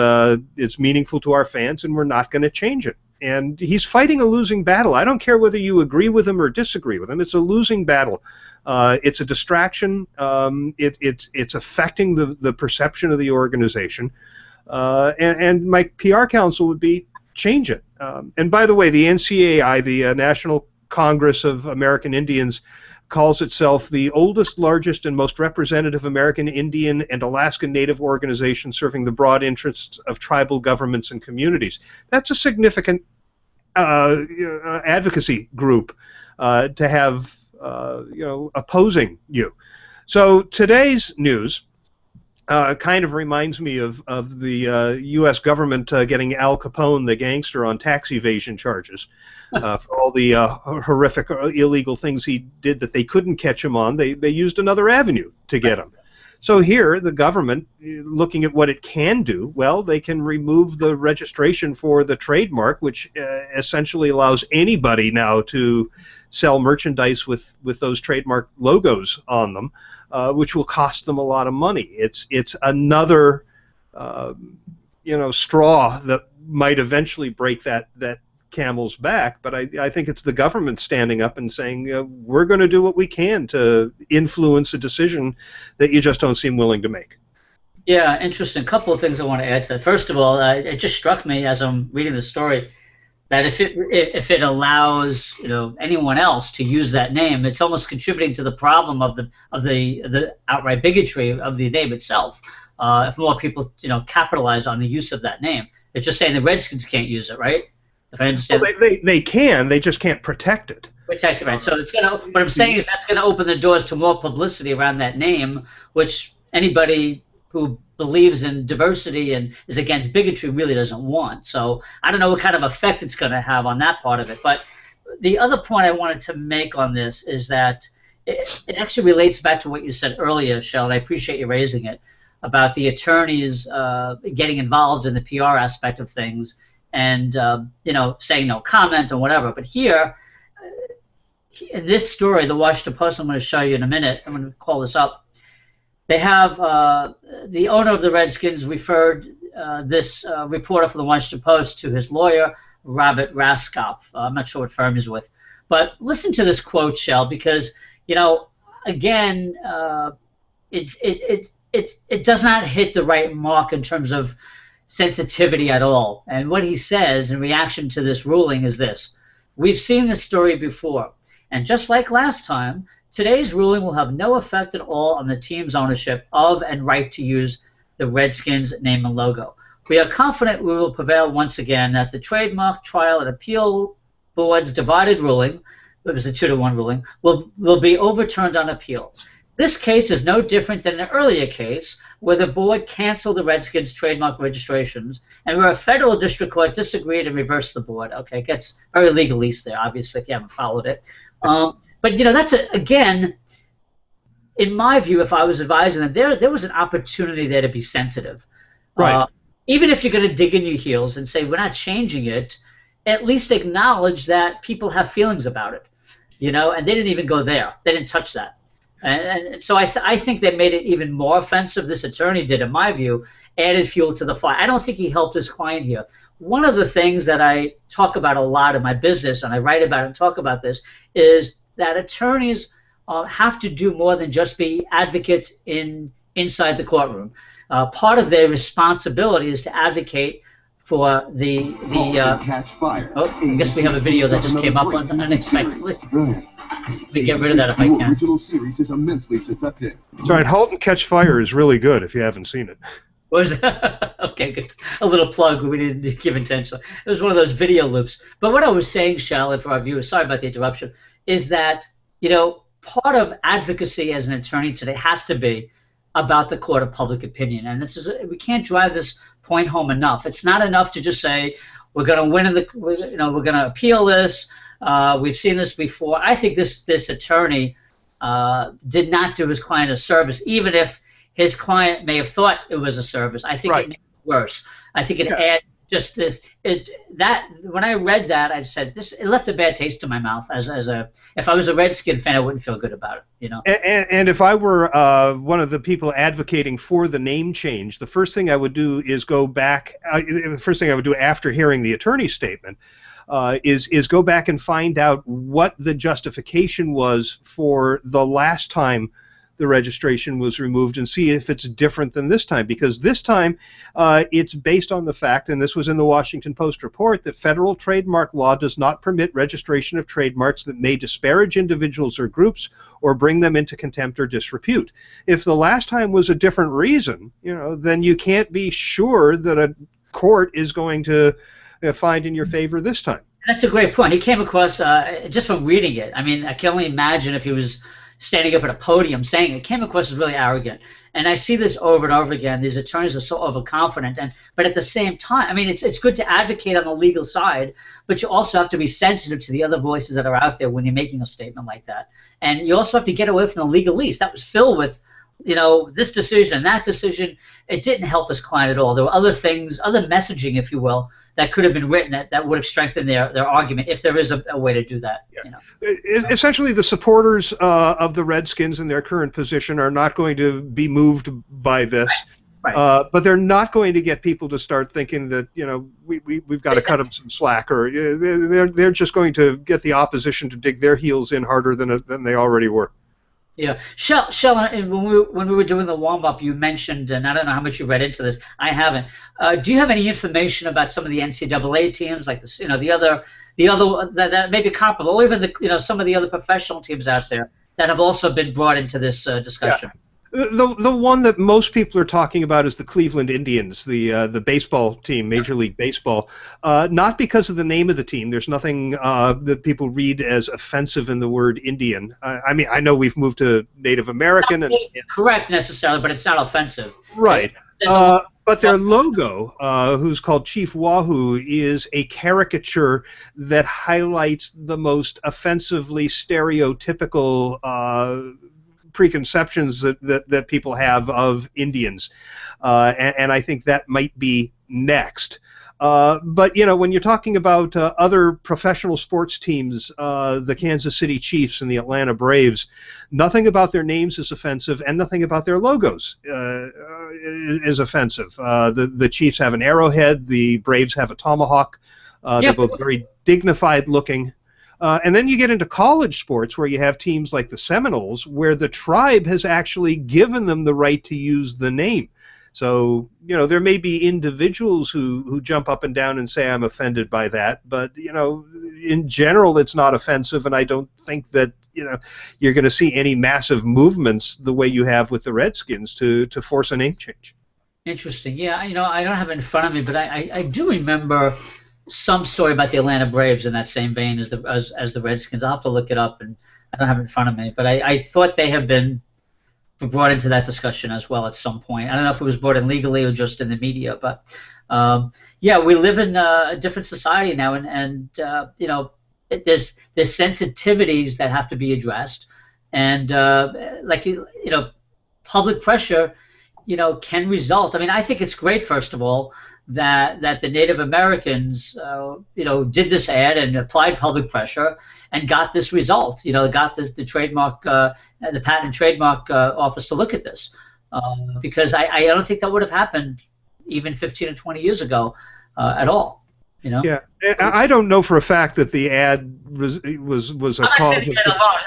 B: it's meaningful to our fans, and we're not going to change it. And he's fighting a losing battle. I don't care whether you agree with him or disagree with him. It's a losing battle. It's a distraction. It's affecting the perception of the organization. And my PR counsel would be change it. And by the way, the NCAI, the National Congress of American Indians, calls itself the oldest, largest, and most representative American Indian and Alaskan Native organization serving the broad interests of tribal governments and communities. That's a significant advocacy group to have, opposing you. So today's news kind of reminds me of the U.S. government getting Al Capone, the gangster, on tax evasion charges. For all the horrific illegal things he did that they couldn't catch him on, they used another avenue to get him. So here, the government, looking at what it can do, well, they can remove the registration for the trademark, which essentially allows anybody now to sell merchandise with those trademark logos on them, which will cost them a lot of money. It's another straw that might eventually break that camel's back, but I think it's the government standing up and saying, we're going to do what we can to influence a decision that you just don't seem willing to make.
A: Yeah, interesting. A couple of things I want to add to that. First of all, it just struck me as I'm reading the story that if it allows anyone else to use that name, it's almost contributing to the problem of the outright bigotry of the name itself. If more people capitalize on the use of that name, it's just saying the Redskins can't use it, right? If I understand.
B: Well, they can. They just can't protect it.
A: Protect it, right? So it's gonna. What I'm saying is that's going to open the doors to more publicity around that name, which anybody who believes in diversity and is against bigotry really doesn't want. So I don't know what kind of effect it's going to have on that part of it. But the other point I wanted to make on this is that it actually relates back to what you said earlier, Shel, and I appreciate you raising it, about the attorneys getting involved in the PR aspect of things and saying no comment or whatever. But here, in this story, the Washington Post, I'm going to show you in a minute. I'm going to call this up. They have the owner of the Redskins referred this reporter for the Washington Post to his lawyer, Robert Raskoff. I'm not sure what firm he's with. But listen to this quote, Shel, because, again, it does not hit the right mark in terms of sensitivity at all. And what he says in reaction to this ruling is this: we've seen this story before, and just like last time, today's ruling will have no effect at all on the team's ownership of and right to use the Redskins name and logo. We are confident we will prevail once again, that the Trademark Trial and Appeal Board's divided ruling, it was a 2-to-1 ruling, will be overturned on appeal. This case is no different than an earlier case where the board canceled the Redskins trademark registrations and where a federal district court disagreed and reversed the board. Okay, it gets very legalese there, obviously, if you haven't followed it. But that's again, in my view, if I was advising them, there was an opportunity there to be sensitive.
B: Right.
A: Even if you're going to dig in your heels and say we're not changing it, at least acknowledge that people have feelings about it. And they didn't even go there. They didn't touch that. And so I think they made it even more offensive. This attorney did, in my view, added fuel to the fire. I don't think he helped his client here. One of the things that I talk about a lot in my business, and I write about it and talk about this, is that attorneys have to do more than just be advocates inside the courtroom. Part of their responsibility is to advocate for the
D: catch fire.
A: Oh, I guess we have a video that just came up unexpectedly. Let me get rid of that if I can.
D: The original series is immensely seductive.
B: Sorry, Halt and Catch Fire is really good if you haven't seen it.
A: What is that? Okay, good. A little plug we didn't give intentionally. It was one of those video loops. But what I was saying, Shel, and for our viewers, sorry about the interruption, is that, part of advocacy as an attorney today has to be about the court of public opinion. And we can't drive this point home enough. It's not enough to just say, we're going to win we're going to appeal this. We've seen this before. I think this attorney did not do his client a service, even if his client may have thought it was a service. I think it made it worse. I think it adds just this. When I read that, I said it left a bad taste in my mouth. If I was a Redskin fan, I wouldn't feel good about it.
B: And if I were one of the people advocating for the name change, the first thing I would do is go back. The first thing I would do after hearing the attorney's statement, is go back and find out what the justification was for the last time the registration was removed and see if it's different than this time, because this time it's based on the fact, and this was in the Washington Post report, that federal trademark law does not permit registration of trademarks that may disparage individuals or groups or bring them into contempt or disrepute. If the last time was a different reason, then you can't be sure that a court is going to find in your favor this time.
A: That's a great point. He came across, just from reading it, I mean, I can only imagine if he was standing up at a podium saying it, came across as really arrogant. And I see this over and over again. These attorneys are so overconfident, but at the same time, I mean, it's good to advocate on the legal side, but you also have to be sensitive to the other voices that are out there when you're making a statement like that. And you also have to get away from the legalese. That was filled with, this decision and that decision. It didn't help his client at all. There were other things, other messaging, if you will, that could have been written that would have strengthened their argument, if there is a way to do that.
B: Yeah. Essentially, the supporters of the Redskins in their current position are not going to be moved by this. Right. But they're not going to get people to start thinking that we've got to cut them some slack, or they're just going to get the opposition to dig their heels in harder than they already were.
A: Yeah, Shel, when we were doing the warm up, you mentioned, and I don't know how much you read into this. I haven't. Do you have any information about some of the NCAA teams, like the other that may be comparable, or even some of the other professional teams out there that have also been brought into this discussion?
B: Yeah. The one that most people are talking about is the Cleveland Indians, the baseball team, Major League Baseball. Not because of the name of the team. There's nothing that people read as offensive in the word Indian. I mean, I know we've moved to Native American.
A: Not correct necessarily, but it's not offensive.
B: Right. But their logo, who's called Chief Wahoo, is a caricature that highlights the most offensively stereotypical preconceptions that people have of Indians, and I think that might be next. But when you're talking about other professional sports teams, the Kansas City Chiefs and the Atlanta Braves, nothing about their names is offensive, and nothing about their logos is offensive. The Chiefs have an arrowhead, the Braves have a tomahawk. They're both very dignified looking. And then you get into college sports where you have teams like the Seminoles, where the tribe has actually given them the right to use the name. So, there may be individuals who jump up and down and say, I'm offended by that. But, in general, it's not offensive. And I don't think that, you're going to see any massive movements the way you have with the Redskins to force a name change.
A: Interesting. Yeah, I don't have it in front of me, but I do remember some story about the Atlanta Braves in that same vein as the Redskins. I'll have to look it up, and I don't have it in front of me. But I thought they have been brought into that discussion as well at some point. I don't know if it was brought in legally or just in the media, but yeah, we live in a different society now, and there's sensitivities that have to be addressed, and public pressure, can result. I mean, I think it's great, first of all, that the Native Americans, did this ad and applied public pressure and got this result. Got the trademark, the Patent and Trademark Office to look at this, because I don't think that would have happened even 15 or 20 years ago at all.
B: Yeah, I don't know for a fact that the ad was a cause.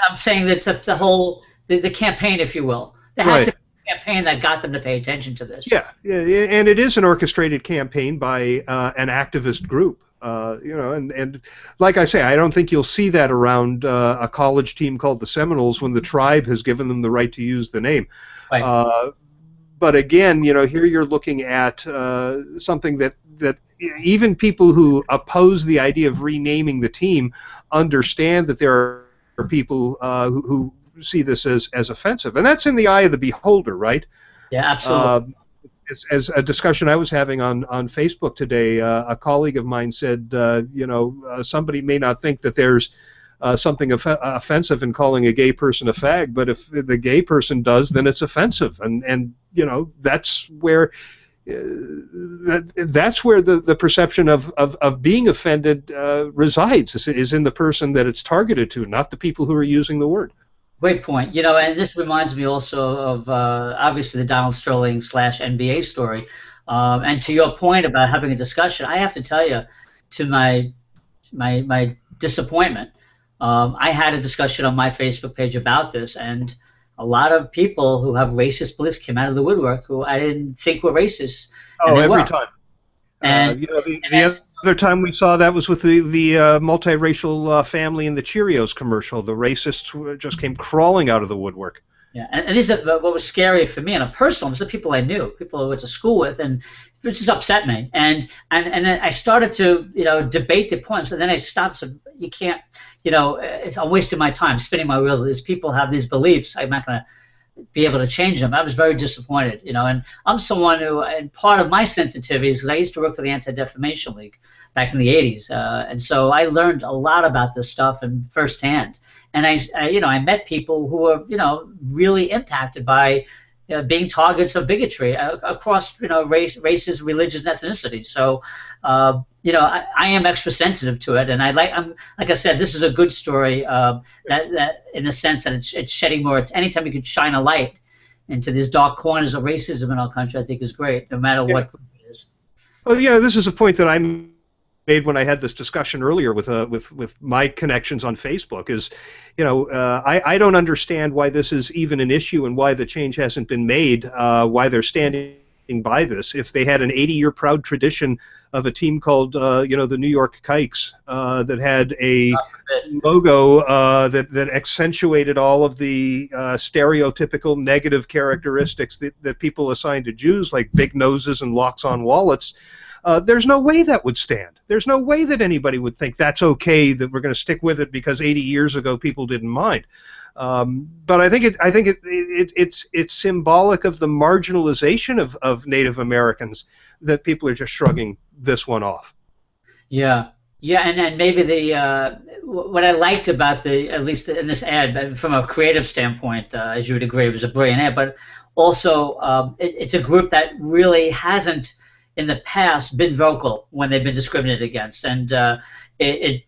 A: I'm saying that the whole the campaign, if you will, they had to. Campaign that got them to pay attention to this.
B: Yeah, and it is an orchestrated campaign by an activist group. And like I say, I don't think you'll see that around a college team called the Seminoles when the tribe has given them the right to use the name. Right. But again, here you're looking at something that even people who oppose the idea of renaming the team understand that there are people who see this as offensive, and that's in the eye of the beholder, right?
A: Yeah, absolutely.
B: As a discussion I was having on Facebook today, a colleague of mine said, somebody may not think that there's something offensive in calling a gay person a fag, but if the gay person does, then it's offensive, and that's where the perception of being offended resides, is in the person that it's targeted to, not the people who are using the word.
A: Great point. And this reminds me also of obviously the Donald Sterling / NBA story. And to your point about having a discussion, I have to tell you, to my my disappointment. I had a discussion on my Facebook page about this, and a lot of people who have racist beliefs came out of the woodwork who I didn't think were racist.
B: Oh, every time.
A: And,
B: the other time we saw that was with the multiracial family in the Cheerios commercial. The racists just came crawling out of the woodwork.
A: Yeah, and these are what was scary for me on a personal. Was the people I knew, people I went to school with, and it just upset me. And then I started to debate the points, and then I stopped. So you can't, I'm wasting my time spinning my wheels. These people have these beliefs. I'm not going to be able to change them. I was very disappointed, and I'm someone who, and part of my sensitivity is because I used to work for the Anti-Defamation League back in the 80s, and so I learned a lot about this stuff and firsthand. And I met people who were, really impacted by being targets of bigotry across, races, religions, and ethnicities. So, I am extra sensitive to it, and like I said, this is a good story that in the sense that it's shedding more. Anytime you can shine a light into these dark corners of racism in our country, I think is great, no matter what group it is.
B: Well, yeah, this is a point that I made when I had this discussion earlier with my connections on Facebook. Is, I don't understand why this is even an issue and why the change hasn't been made. Why they're standing by this. If they had an 80-year proud tradition of a team called, the New York Kikes, that had a logo that accentuated all of the stereotypical negative characteristics that people assign to Jews, like big noses and locks on wallets, there's no way that would stand. There's no way that anybody would think that's okay, that we're going to stick with it because 80 years ago people didn't mind. But I think it's symbolic of the marginalization of Native Americans that people are just shrugging this one off.
A: Yeah, and maybe what I liked about at least in this ad, from a creative standpoint, as you would agree, it was a brilliant ad. But also, it's a group that really hasn't in the past been vocal when they've been discriminated against, and it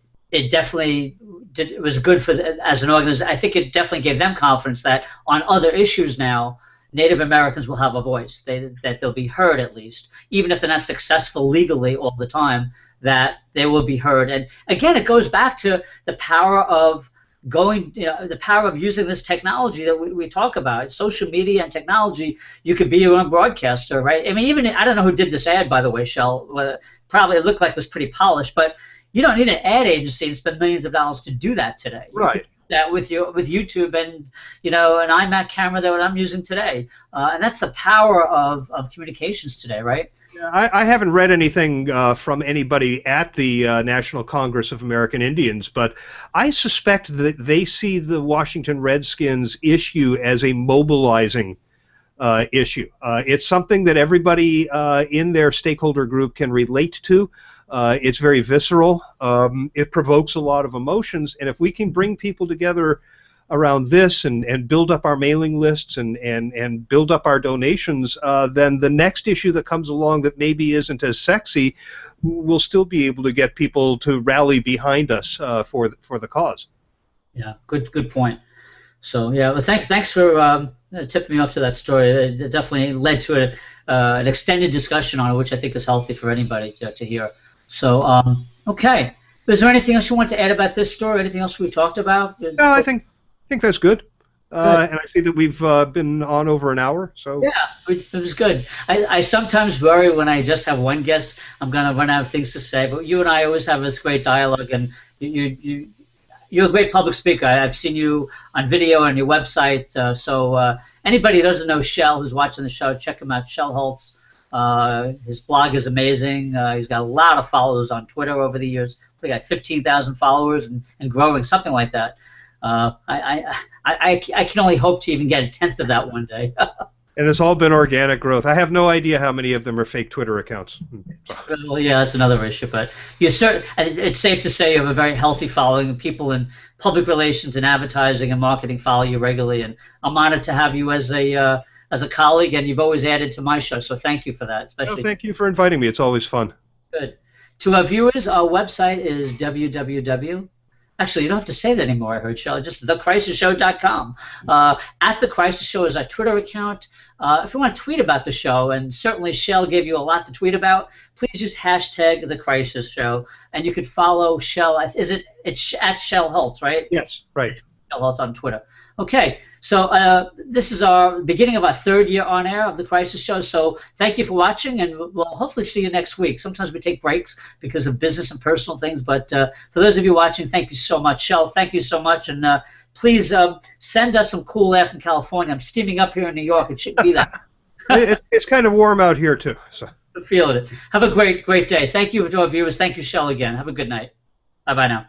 A: definitely it was good for as an organization. I think it definitely gave them confidence that on other issues now, Native Americans will have a voice, that they'll be heard at least, even if they're not successful legally all the time, that they will be heard. And again, it goes back to the power of the power of using this technology that we talk about, social media and technology. You could be your own broadcaster, right? I mean, even I don't know who did this ad, by the way, Shel. Probably it looked like it was pretty polished, but you don't need an ad agency to spend millions of dollars to do that today.
B: Right.
A: That with YouTube and an iMac camera that I'm using today, and that's the power of communications today, right?
B: Yeah, I haven't read anything from anybody at the National Congress of American Indians, but I suspect that they see the Washington Redskins issue as a mobilizing issue. It's something that everybody in their stakeholder group can relate to. It's very visceral. It provokes a lot of emotions, and if we can bring people together around this and build up our mailing lists and build up our donations, then the next issue that comes along that maybe isn't as sexy, we'll still be able to get people to rally behind us for the cause.
A: Yeah, good point. So yeah, well, thanks for tipping me off to that story. It definitely led to an extended discussion on it, which I think is healthy for anybody to hear. So, okay. Is there anything else you want to add about this story? Anything else we talked about?
B: No, I think that's good. And I see that we've been on over an hour. So
A: yeah, it was good. I sometimes worry when I just have one guest, I'm going to run out of things to say. But you and I always have this great dialogue, and you're a great public speaker. I've seen you on video on your website. So anybody who doesn't know Shel, who's watching the show, check him out, Shel Holtz. His blog is amazing. He's got a lot of followers on Twitter over the years. We got 15,000 followers and growing, something like that. I can only hope to even get a tenth of that one day.
B: And it's all been organic growth. I have no idea how many of them are fake Twitter accounts.
A: Well, yeah, that's another issue. But it's safe to say you have a very healthy following. People in public relations and advertising and marketing follow you regularly. And I'm honored to have you as a colleague, and you've always added to my show, so thank you for that. Especially.
B: Thank you for inviting me. It's always fun.
A: Good. To our viewers, our website is Actually, you don't have to say that anymore, I heard, Shel. Just thecrisisshow.com. At The Crisis Show is our Twitter account. If you want to tweet about the show, and certainly Shel gave you a lot to tweet about, please use hashtag The Crisis Show. And you could follow Shel. It's at Shel Holtz, right?
B: Yes, right.
A: Shel Holtz on Twitter. Okay, so this is our beginning of our 3rd year on air of The Crisis Show. So thank you for watching, and we'll hopefully see you next week. Sometimes we take breaks because of business and personal things, but for those of you watching, thank you so much. Shel, thank you so much, and please send us some cool air from California. I'm steaming up here in New York. It shouldn't be that.
B: It's kind of warm out here, too. So.
A: I'm feeling it. Have a great day. Thank you to our viewers. Thank you, Shel, again. Have a good night. Bye-bye now.